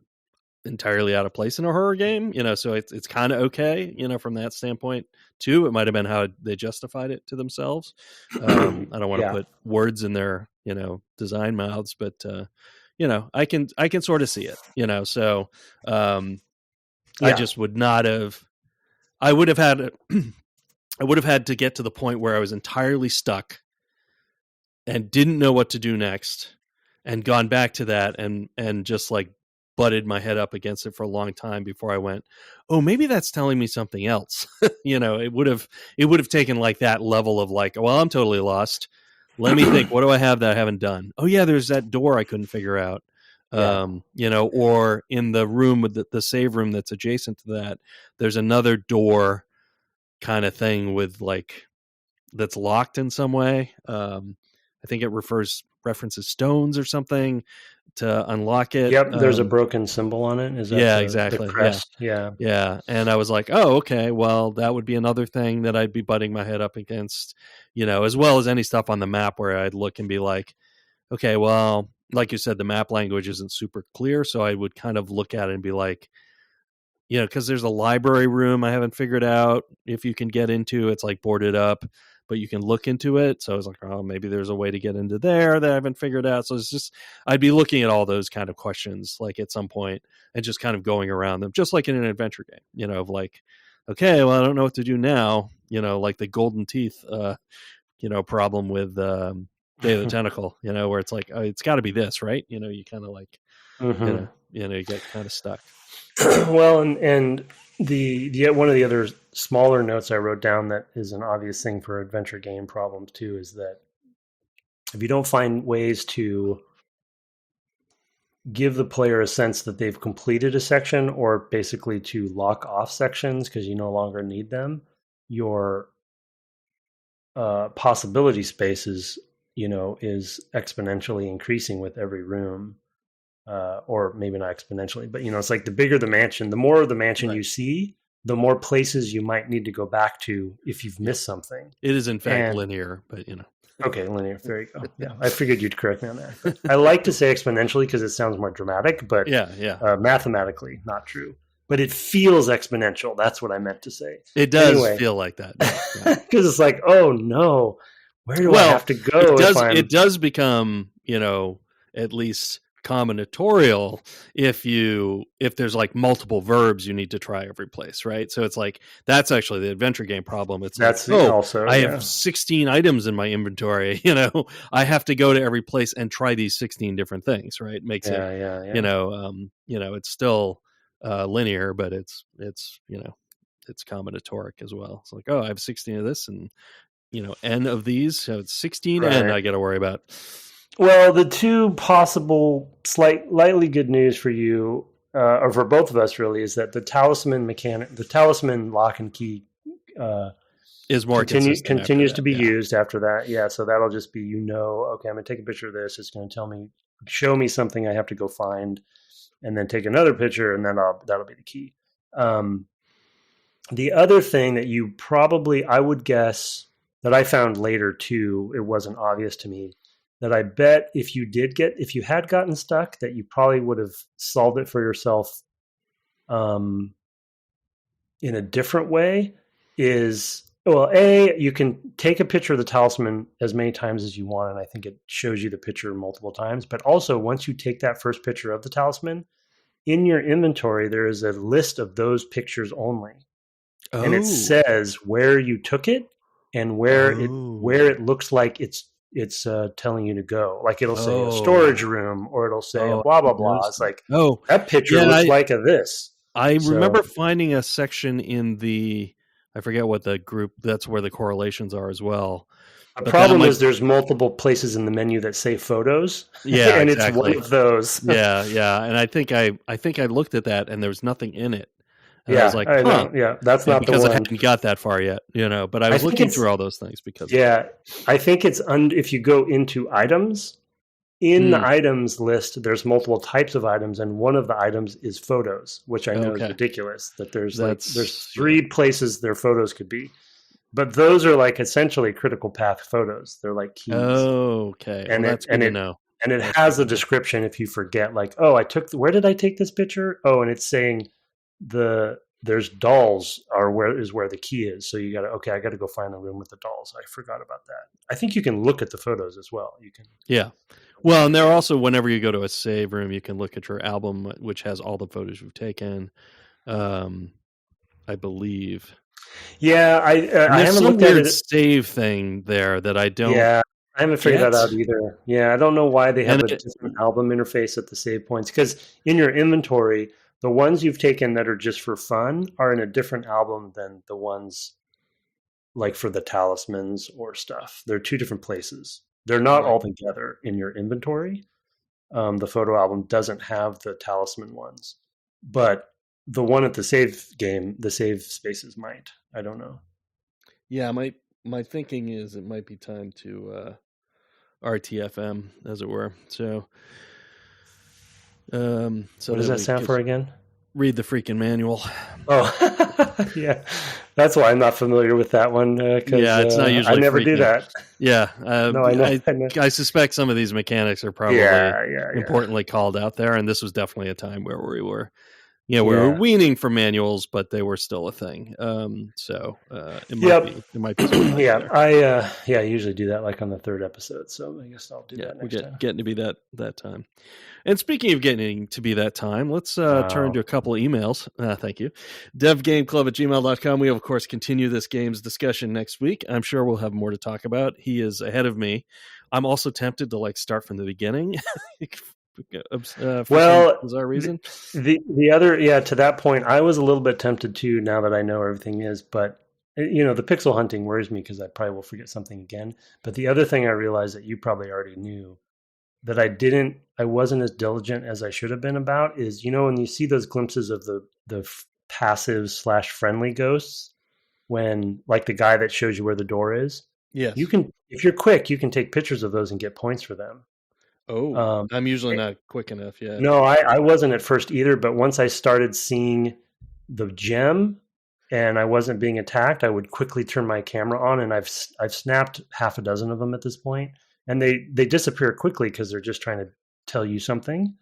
entirely out of place in a horror game, so it's kind of okay, from that standpoint too. It might have been how they justified it to themselves. I don't want to put words in their, design mouths, but I can sort of see it, so I just would not have, I would have had to get to the point where I was entirely stuck and didn't know what to do next and gone back to that and just like butted my head up against it for a long time before I went, oh, maybe that's telling me something else. It would have taken like that level of like, well, I'm totally lost. Let me think, what do I have that I haven't done? Oh yeah, there's that door I couldn't figure out. Or in the room with the save room that's adjacent to that, there's another door kind of thing with like, that's locked in some way. I think it references stones or something to unlock it. Yep, there's a broken symbol on it. Is that exactly. The crest? Yeah. And I was like, oh, okay, well, that would be another thing that I'd be butting my head up against, as well as any stuff on the map where I'd look and be like, okay, well, like you said, the map language isn't super clear, so I would kind of look at it and be like, because there's a library room I haven't figured out if you can get into. It's like boarded up, but you can look into it. So I was like, oh, maybe there's a way to get into there that I haven't figured out. So it's just, I'd be looking at all those kind of questions, like at some point, and just kind of going around them, just like in an adventure game, of like, okay, well, I don't know what to do now, like the golden teeth, problem with Day of the Tentacle, where it's like, oh, it's got to be this, right? You kind of like, you get kind of stuck. Well, and the one of the other smaller notes I wrote down that is an obvious thing for adventure game problems too is that if you don't find ways to give the player a sense that they've completed a section, or basically to lock off sections because you no longer need them, your possibility space is exponentially increasing with every room. Or maybe not exponentially, but it's like the bigger the mansion, the more of the mansion right. You see, the more places you might need to go back to if you've missed something. It is in fact linear, but Okay, linear. There you go. Yeah, I figured you'd correct me on that. I like to say exponentially because it sounds more dramatic, but mathematically not true. But it feels exponential. That's what I meant to say. It does feel like that. Because it's like, oh no, where do I have to go? It does become, at least combinatorial if there's like multiple verbs you need to try every place, right? So it's like that's actually the adventure game problem. It's that's like, also I have 16 items in my inventory, I have to go to every place and try these 16 different things, right? Makes it it's still linear, but it's combinatoric as well. It's like, oh, I have 16 of this and n of these, so it's 16 right. and I got to worry about. Well, the two possible slightly good news for you, or for both of us really, is that the talisman lock and key is more continues to be used after that. Yeah, so that'll just be, okay, I'm going to take a picture of this. It's going to show me something I have to go find, and then take another picture, and then that'll be the key. The other thing that you probably, I would guess, that I found later too, it wasn't obvious to me, that I bet if you had gotten stuck, that you probably would have solved it for yourself in a different way is, well, you can take a picture of the talisman as many times as you want, and I think it shows you the picture multiple times. But also, once you take that first picture of the talisman, in your inventory, there is a list of those pictures only. Oh. And it says where you took it and where it looks like it's telling you to go. Like it'll say a storage room, or it'll say blah, blah, blah. It's like, that picture looks like this. I remember finding a section in I forget what the group, that's where the correlations are as well. The problem is there's multiple places in the menu that say photos. Yeah, and exactly. it's one of those. Yeah. And I think I looked at that and there was nothing in it. And yeah, I was like, huh. Yeah, that's not the because one. I hadn't got that far yet, but I was looking through all those things because I think it's if you go into items, in the items list, there's multiple types of items, and one of the items is photos, which I know is ridiculous. That there's 3 places their photos could be, but those are like essentially critical path photos. They're like keys. Okay, and that's good to know. And it has a description if you forget, like, oh, where did I take this picture? Oh, and it's saying there's dolls where the key is. So you I got to go find the room with the dolls. I forgot about that. I think you can look at the photos as well. You can. Yeah. Well, and there are also, whenever you go to a save room, you can look at your album, which has all the photos you've taken. I believe. Yeah. I haven't looked at it. Save thing there that I don't. Yeah. I haven't figured that out either. Yeah. I don't know why they have a different album interface at the save points, because in your inventory, the ones you've taken that are just for fun are in a different album than the ones like for the talismans or stuff. They're 2 different places. They're not all together in your inventory. The photo album doesn't have the talisman ones, but the one at the save spaces might. I don't know. Yeah, my thinking is it might be time to RTFM, as it were. So what does that stand for again? Read the freaking manual. Oh, yeah. That's why I'm not familiar with that one. It's not usually. I never do that. Yeah. No, I know. I suspect some of these mechanics are probably importantly called out there, and this was definitely a time where we were. We were weaning for manuals, but they were still a thing. It might be. Yeah, I usually do that like on the 3rd episode. So I guess I'll do that next time. Getting to be that time. And speaking of getting to be that time, let's turn to a couple of emails. Thank you. devgameclub@gmail.com. We, of course, continue this games discussion next week. I'm sure we'll have more to talk about. He is ahead of me. I'm also tempted to start from the beginning. Well, was our reason the other to that point, I was a little bit tempted too, now that I know everything is, but the pixel hunting worries me because I probably will forget something again. But the other thing I realized that you probably already knew that I wasn't as diligent as I should have been about is, when you see those glimpses of the passive / friendly ghosts, when like the guy that shows you where the door is, you can, if you're quick, you can take pictures of those and get points for them. Oh, I'm usually not quick enough. Yeah. No, I wasn't at first either. But once I started seeing the gem and I wasn't being attacked, I would quickly turn my camera on, and I've snapped half a dozen of them at this point, and they disappear quickly because they're just trying to tell you something,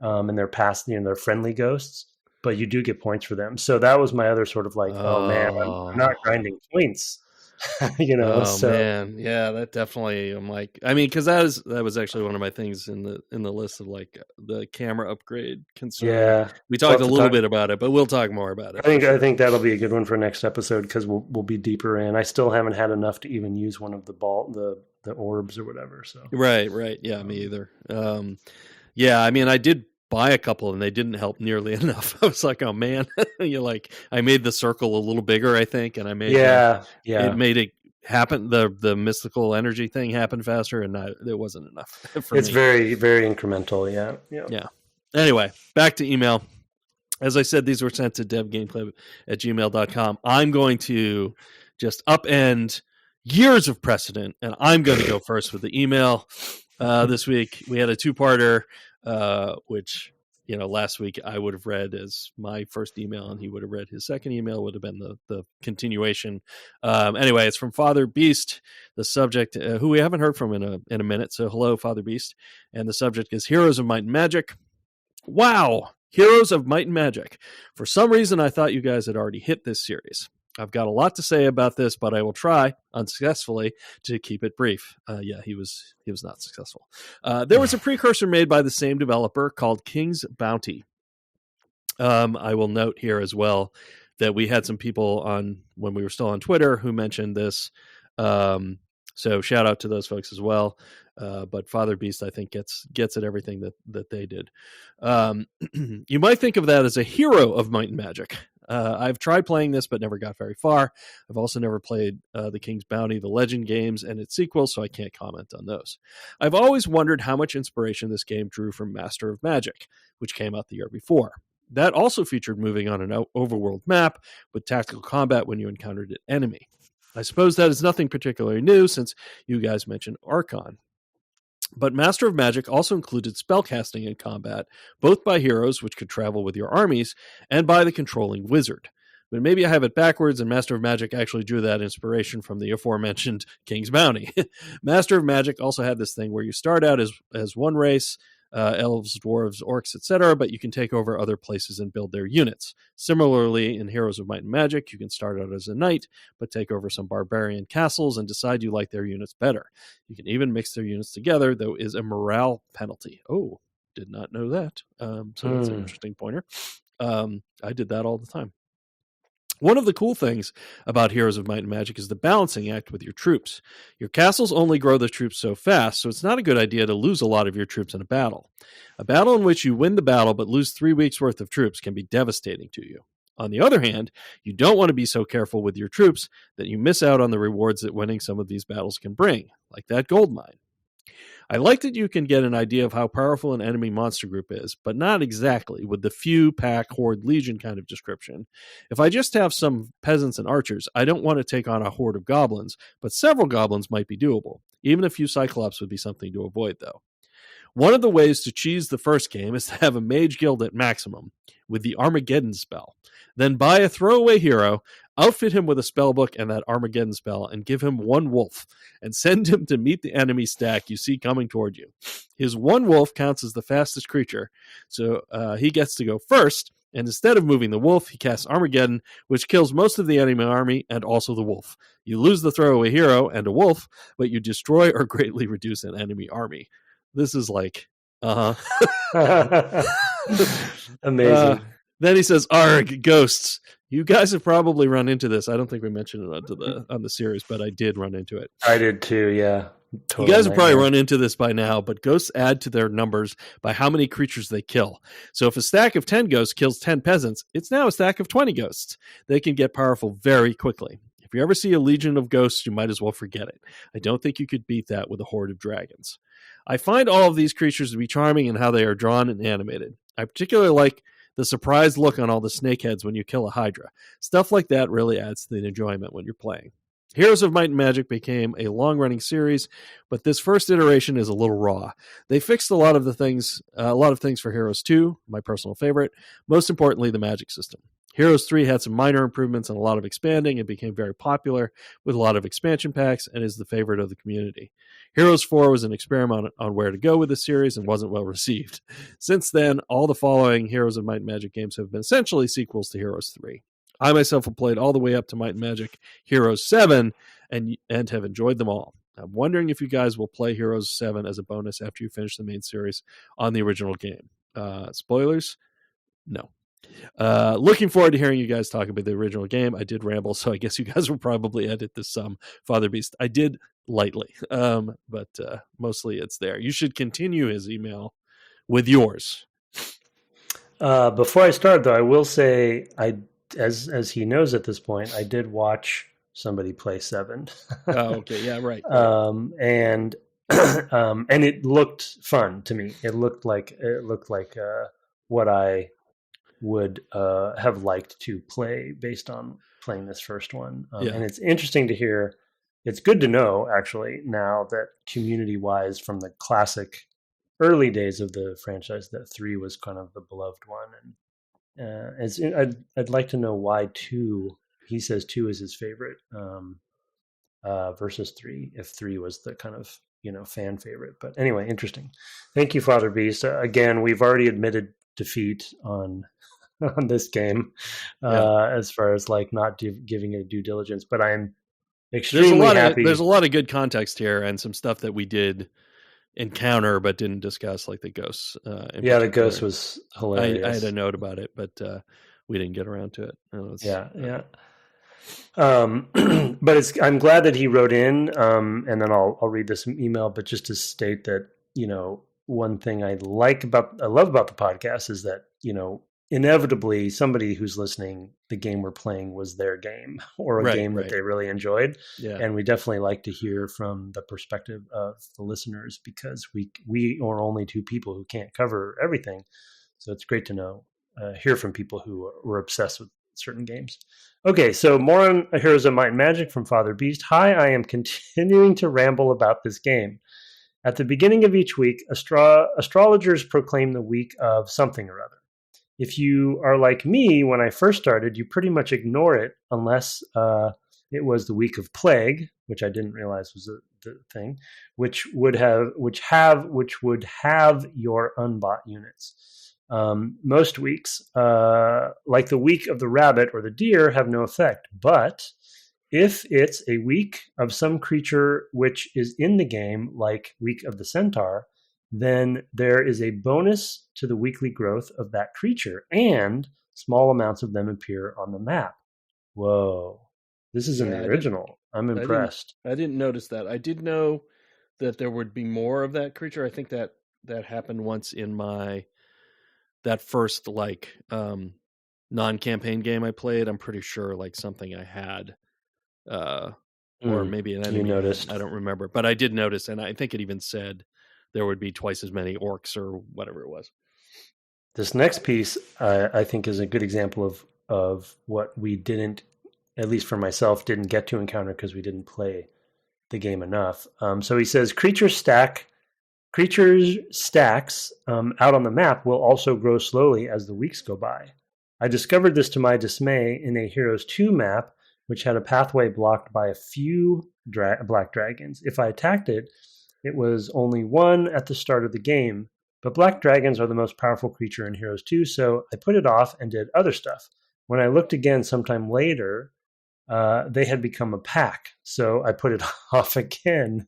and they're past, they're friendly ghosts, but you do get points for them. So that was my other sort of like, oh man, I'm not grinding points. Man, yeah, that definitely. I'm like, because that was actually one of my things in the list of like the camera upgrade concern. Yeah, we talked a little bit about it, but we'll talk more about it. I think that'll be a good one for next episode because we'll be deeper in. I still haven't had enough to even use one of the orbs or whatever. So right, yeah, me either. I did buy a couple and they didn't help nearly enough. I was like, oh man, I made the circle a little bigger, I think, and I made it made it happen. The mystical energy thing happened faster, and it wasn't enough for it's me. very, very incremental. Yeah. Anyway, back to email. As I said, these were sent to devgameclub@gmail.com. I'm going to just upend years of precedent, and I'm going to go first with the email. This week we had a 2-parter. Which, last week I would have read as my first email, and he would have read his second email, would have been the continuation. Anyway, it's from Father Beast. The subject, who we haven't heard from in a minute. So hello, Father Beast. And the subject is Heroes of Might and Magic. Wow. Heroes of Might and Magic. For some reason, I thought you guys had already hit this series. I've got a lot to say about this, but I will try unsuccessfully to keep it brief. He was not successful. There was a precursor made by the same developer called King's Bounty. I will note here as well that we had some people on when we were still on Twitter who mentioned this. So shout out to those folks as well. But Father Beast, I think, gets at everything that they did. You might think of that as a hero of might and magic. I've tried playing this, but never got very far. I've also never played The King's Bounty, the Legend games, and its sequels, so I can't comment on those. I've always wondered how much inspiration this game drew from Master of Magic, which came out the year before. That also featured moving on an overworld map with tactical combat when you encountered an enemy. I suppose that is nothing particularly new since you guys mentioned Archon. But Master of Magic also included spellcasting in combat, both by heroes, which could travel with your armies, and by the controlling wizard. But maybe I have it backwards, and Master of Magic actually drew that inspiration from the aforementioned King's Bounty. Master of Magic also had this thing where you start out as one race, elves, dwarves, orcs, etc., but you can take over other places and build their units. Similarly, in Heroes of Might and Magic, you can start out as a knight, but take over some barbarian castles and decide you like their units better. You can even mix their units together, though is a morale penalty. Oh, did not know that. So that's an interesting pointer. I did that all the time. One of the cool things about Heroes of Might and Magic is the balancing act with your troops. Your castles only grow the troops so fast, so it's not a good idea to lose a lot of your troops in a battle. A battle in which you win the battle but lose 3 weeks' worth of troops can be devastating to you. On the other hand, you don't want to be so careful with your troops that you miss out on the rewards that winning some of these battles can bring, like that gold mine. I like that you can get an idea of how powerful an enemy monster group is, but not exactly with the few, pack, horde, legion kind of description. If I just have some peasants and archers, I don't want to take on a horde of goblins, but several goblins might be doable. Even a few cyclops would be something to avoid, though. One of the ways to cheese the first game is to have a mage guild at maximum with the Armageddon spell. Then buy a throwaway hero, outfit him with a spellbook and that Armageddon spell, and give him one wolf, and send him to meet the enemy stack you see coming toward you. His one wolf counts as the fastest creature, so he gets to go first, and instead of moving the wolf, he casts Armageddon, which kills most of the enemy army and also the wolf. You lose the throwaway hero and a wolf, but you destroy or greatly reduce an enemy army. This is like, amazing. Then he says, "Arg, ghosts." You guys have probably run into this. I don't think we mentioned it on the series, but I did run into it. I did too, yeah. Totally. You guys have probably run into this by now, but ghosts add to their numbers by how many creatures they kill. So if a stack of 10 ghosts kills 10 peasants, it's now a stack of 20 ghosts. They can get powerful very quickly. If you ever see a legion of ghosts, you might as well forget it. I don't think you could beat that with a horde of dragons. I find all of these creatures to be charming in how they are drawn and animated. I particularly like the surprised look on all the snakeheads when you kill a hydra. Stuff like that really adds to the enjoyment when you're playing. Heroes of Might and Magic became a long-running series, but this first iteration is a little raw. They fixed a lot of things for Heroes 2, my personal favorite, most importantly the magic system. Heroes 3 had some minor improvements and a lot of expanding and became very popular with a lot of expansion packs and is the favorite of the community. Heroes 4 was an experiment on where to go with the series and wasn't well received. Since then, all the following Heroes of Might and Magic games have been essentially sequels to Heroes 3. I myself have played all the way up to Might and Magic Heroes 7 and have enjoyed them all. I'm wondering if you guys will play Heroes 7 as a bonus after you finish the main series on the original game. Spoilers? No. Looking forward to hearing you guys talk about the original game. I did ramble, so I guess you guys will probably edit this some, Father Beast. I did lightly, but mostly it's there. You should continue his email with yours. Before I start, though, I will say, as he knows at this point, I did watch somebody play 7. Oh, okay, yeah, right. And it looked fun to me. It looked like what I would have liked to play based on playing this first one. And it's interesting to hear. It's good to know, actually, now that community-wise, from the classic early days of the franchise, that 3 was kind of the beloved one. And I'd like to know why 2. He says 2 is his favorite versus 3. If 3 was the kind of fan favorite, but anyway, interesting. Thank you, Father Beast. Again, we've already admitted defeat on this game as far as like not giving it due diligence, but I'm extremely happy. There's a lot of good context here and some stuff that we did encounter but didn't discuss, like the ghosts. The ghost was hilarious. I had a note about it, but we didn't get around to it. But I'm glad that he wrote in, and then I'll read this email, but just to state that one thing I love about the podcast is that inevitably somebody who's listening, the game we're playing was their game or a game that they really enjoyed. Yeah. And we definitely like to hear from the perspective of the listeners, because we are only two people who can't cover everything. So it's great to know, hear from people who were obsessed with certain games. Okay, so more on Heroes of Might and Magic from Father Beast. Hi, I am continuing to ramble about this game. At the beginning of each week, astrologers proclaim the week of something or other. If you are like me, when I first started, you pretty much ignore it unless it was the week of plague, which I didn't realize was the thing, which would have your unbought units. Most weeks, like the week of the rabbit or the deer, have no effect. But if it's a week of some creature which is in the game, like week of the centaur, then there is a bonus to the weekly growth of that creature, and small amounts of them appear on the map. Whoa. This is in the original. I'm impressed. I didn't notice that. I did know that there would be more of that creature. I think that happened once in that first non-campaign game I played. I'm pretty sure something I had, or maybe an enemy. You noticed. I don't remember, but I did notice, and I think it even said there would be twice as many orcs or whatever it was. This next piece, I think, is a good example of what we didn't, at least for myself, didn't get to encounter because we didn't play the game enough. So he says, creature stacks out on the map will also grow slowly as the weeks go by. I discovered this to my dismay in a Heroes 2 map, which had a pathway blocked by a few black dragons. If I attacked it, it was only one at the start of the game, but black dragons are the most powerful creature in Heroes 2, so I put it off and did other stuff. When I looked again sometime later, they had become a pack, so I put it off again.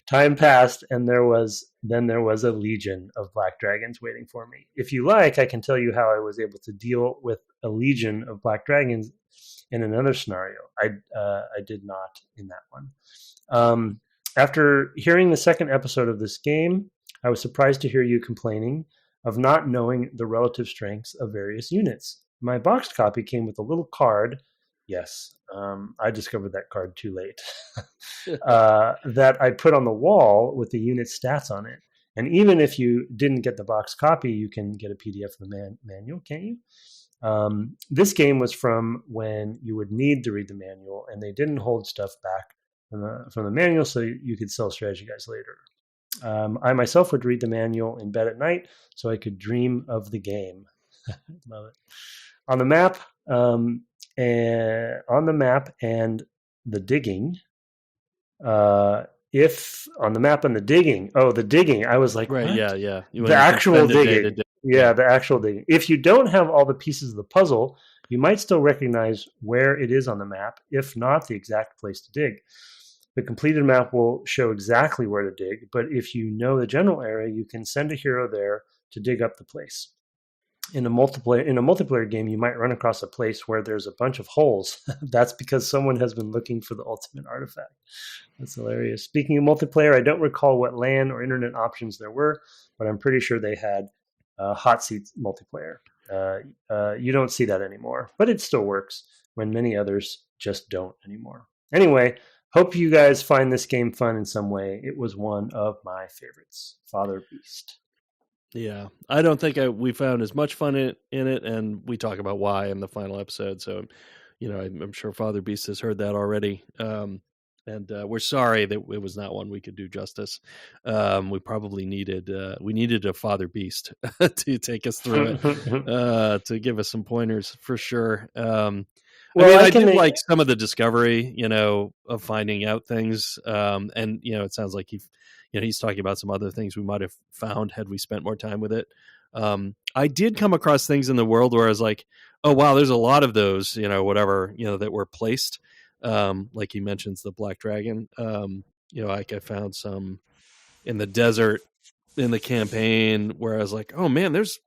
Time passed, and there was a legion of black dragons waiting for me. If you like, I can tell you how I was able to deal with a legion of black dragons in another scenario. I did not in that one. After hearing the second episode of this game, I was surprised to hear you complaining of not knowing the relative strengths of various units. My boxed copy came with a little card. Yes, I discovered that card too late. That I put on the wall with the unit stats on it. And even if you didn't get the boxed copy, you can get a PDF of the manual, can't you? This game was from when you would need to read the manual, and they didn't hold stuff back from the manual, so you could sell strategy guides later. I myself would read the manual in bed at night so I could dream of the game. Love it. On the map, and the digging. If on the map and the digging, the digging, I was like, right, what? yeah. The actual digging. Yeah, the actual digging. If you don't have all the pieces of the puzzle, you might still recognize where it is on the map, if not the exact place to dig. The completed map will show exactly where to dig, but if you know the general area, you can send a hero there to dig up the place. In a multiplayer game, you might run across a place where there's a bunch of holes. That's because someone has been looking for the ultimate artifact. That's hilarious. Speaking of multiplayer, I don't recall what LAN or internet options there were, but I'm pretty sure they had hot seats multiplayer. You don't see that anymore, but it still works when many others just don't anymore. Anyway, hope you guys find this game fun in some way. It was one of my favorites. Father Beast. Yeah, I don't think we found as much fun in it, and we talk about why in the final episode. So, I'm sure Father Beast has heard that already. And we're sorry that it was not one we could do justice. We probably needed a Father Beast to take us through it, to give us some pointers for sure. I did like some of the discovery, of finding out things. And it sounds like he's talking about some other things we might have found had we spent more time with it. I did come across things in the world where I was like, oh, wow, there's a lot of those, that were placed. Like he mentions the black dragon. I found some in the desert in the campaign where I was like, oh man, there's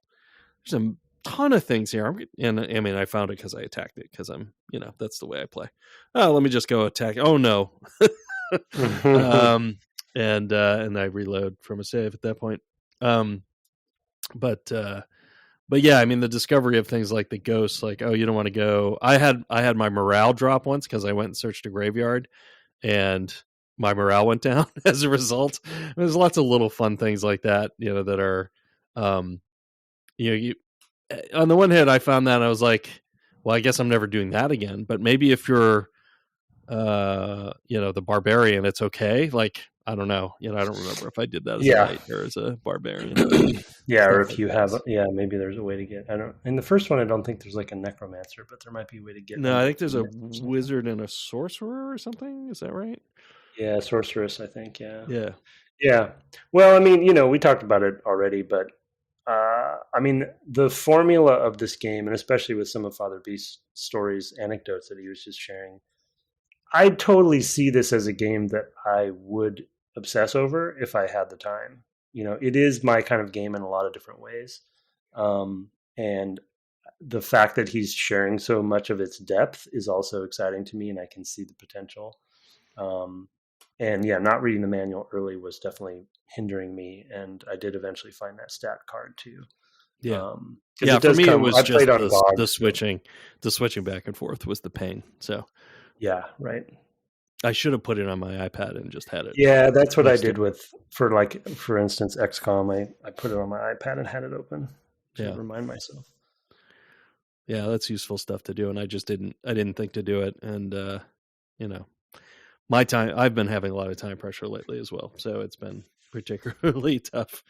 a ton of things here. I found it because I attacked it because I'm, that's the way I play. Oh, let me just go attack. Oh no. And I reload from a save at that point. But but yeah, I mean, the discovery of things like the ghosts, like, oh, you don't want to go. I had my morale drop once because I went and searched a graveyard, and my morale went down as a result. There's lots of little fun things like that, that are, you on the one hand, I found that I was like, well, I guess I'm never doing that again. But maybe if you're, the barbarian, it's okay. Like, I don't know. I don't remember if I did that as a knight or as a barbarian. Yeah, or if you have, maybe there's a way to get. I don't. In the first one, I don't think there's like a necromancer, but there might be a way to get. No, I think there's a wizard and a sorcerer or something. Is that right? Yeah, sorceress. I think. Yeah. Yeah. Yeah. Well, I mean, we talked about it already, but I mean, the formula of this game, and especially with some of Father Beast's stories, anecdotes that he was just sharing, I totally see this as a game that I would obsess over if I had the time. It is my kind of game in a lot of different ways. And the fact that he's sharing so much of its depth is also exciting to me, and I can see the potential. And yeah, not reading the manual early was definitely hindering me, and I did eventually find that stat card too. Yeah, for me it was just the switching back and forth was the pain. So yeah, right. I should have put it on my iPad and just had it. Yeah, that's what I did for instance, XCOM. I put it on my iPad and had it open to remind myself. Yeah, that's useful stuff to do, and I just didn't think to do it, and my time, I've been having a lot of time pressure lately as well, so it's been particularly tough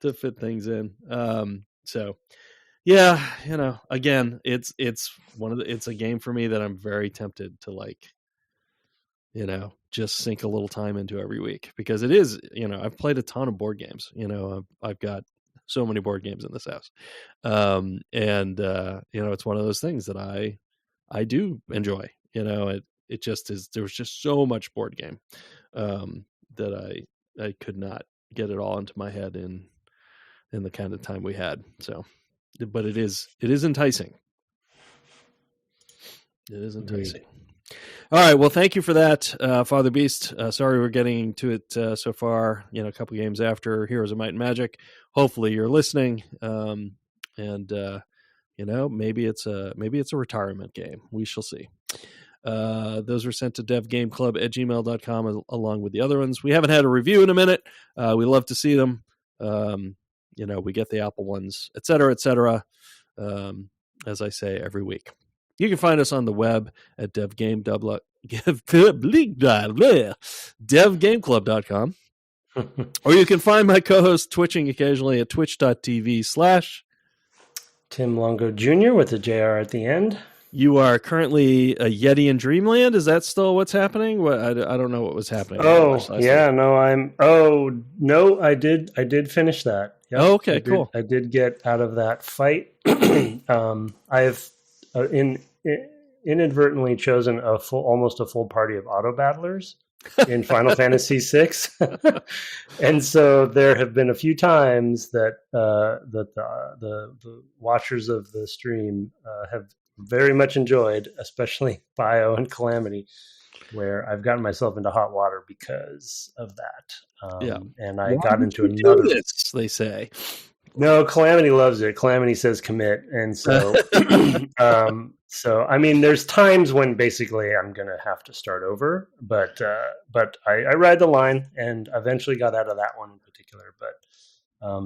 to fit things in. So yeah, again, it's a game for me that I'm very tempted to just sink a little time into every week, because it is, I've played a ton of board games. I've got so many board games in this house. And it's one of those things that I do enjoy. It just is, there was just so much board game that I could not get it all into my head in the kind of time we had. So, but it is enticing. It is enticing. All right. Well, thank you for that, Father Beast. Sorry we're getting to it so far, a couple games after Heroes of Might and Magic. Hopefully you're listening. And maybe it's a retirement game. We shall see. Those were sent to devgameclub@gmail.com along with the other ones. We haven't had a review in a minute. We love to see them. We get the Apple ones, et cetera, as I say every week. You can find us on the web at devgameclub.com. Or you can find my co-host twitching occasionally at twitch.tv/ Tim Longo Jr. with a JR at the end. You are currently a Yeti in Dreamland. Is that still what's happening? I don't know what was happening. I did finish that. Yep. Oh, okay, cool. I did get out of that fight. I've inadvertently chosen almost a full party of auto battlers in Final Fantasy VI, and so there have been a few times that the watchers of the stream have very much enjoyed, especially Bio and Calamity, where I've gotten myself into hot water because of that. And I got into another. They say. No, Calamity loves it. Calamity says commit, and so, so I mean, there's times when basically I'm gonna have to start over, but I ride the line, and eventually got out of that one in particular. But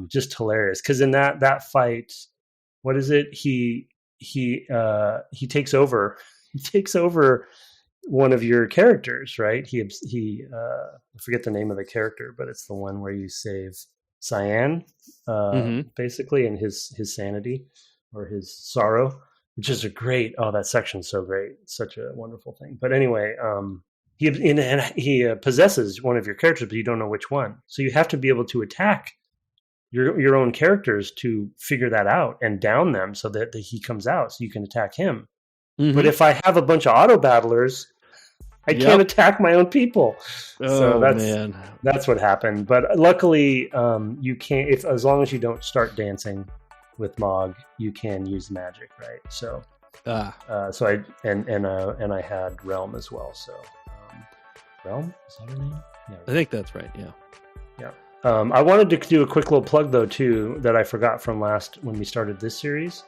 just hilarious, because in that fight, what is it? He takes over. He takes over one of your characters, right? I forget the name of the character, but it's the one where you save Cyan, basically, and his sanity or his sorrow, which is that section's so great. It's such a wonderful thing. But anyway, he possesses one of your characters, but you don't know which one. So you have to be able to attack your own characters to figure that out and down them so that he comes out so you can attack him. Mm-hmm. But if I have a bunch of auto battlers, I can't attack my own people. That's what happened. But luckily, you can't. As long as you don't start dancing with Mog, you can use magic, right? So, so I had Realm as well. So, Realm, is that her name? Yeah, I think that's right. Yeah. I wanted to do a quick little plug though too that I forgot from when we started this series.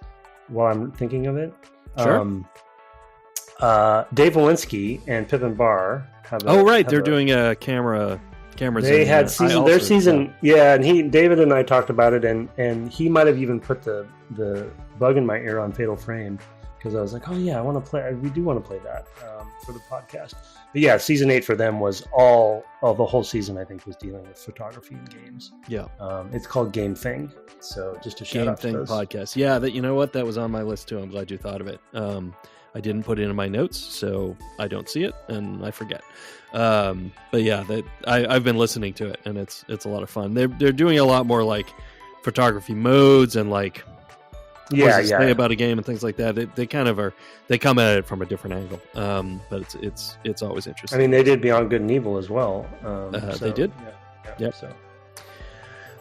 While I'm thinking of it, Sure. Dave Walensky and Pippin Barr have. They're doing a cameras. They had their season, yeah. And David and I talked about it, and he might have even put the bug in my ear on Fatal Frame because I was like, oh yeah, I want to play. We do want to play that for the podcast. But yeah, season 8 for them was the whole season. I think was dealing with photography and games. Yeah, it's called Game Thing. So just a shout out to those. Podcast. Yeah, that was on my list too. I'm glad you thought of it. I didn't put it in my notes, so I don't see it and I forget. But yeah, I've been listening to it and it's a lot of fun. They're doing a lot more like photography modes and like say about a game and things like that. They kind of they come at it from a different angle. But it's always interesting. I mean, they did Beyond Good and Evil as well. They did. Yeah. So.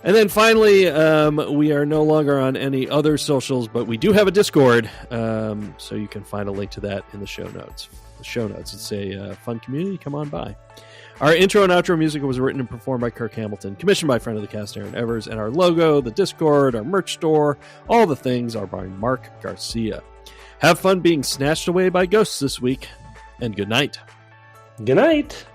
And then finally, we are no longer on any other socials, but we do have a Discord, so you can find a link to that in the show notes. It's a fun community. Come on by. Our intro and outro music was written and performed by Kirk Hamilton, commissioned by friend of the cast Aaron Evers, and our logo, the Discord, our merch store, all the things are by Mark Garcia. Have fun being snatched away by ghosts this week, and good night. Good night.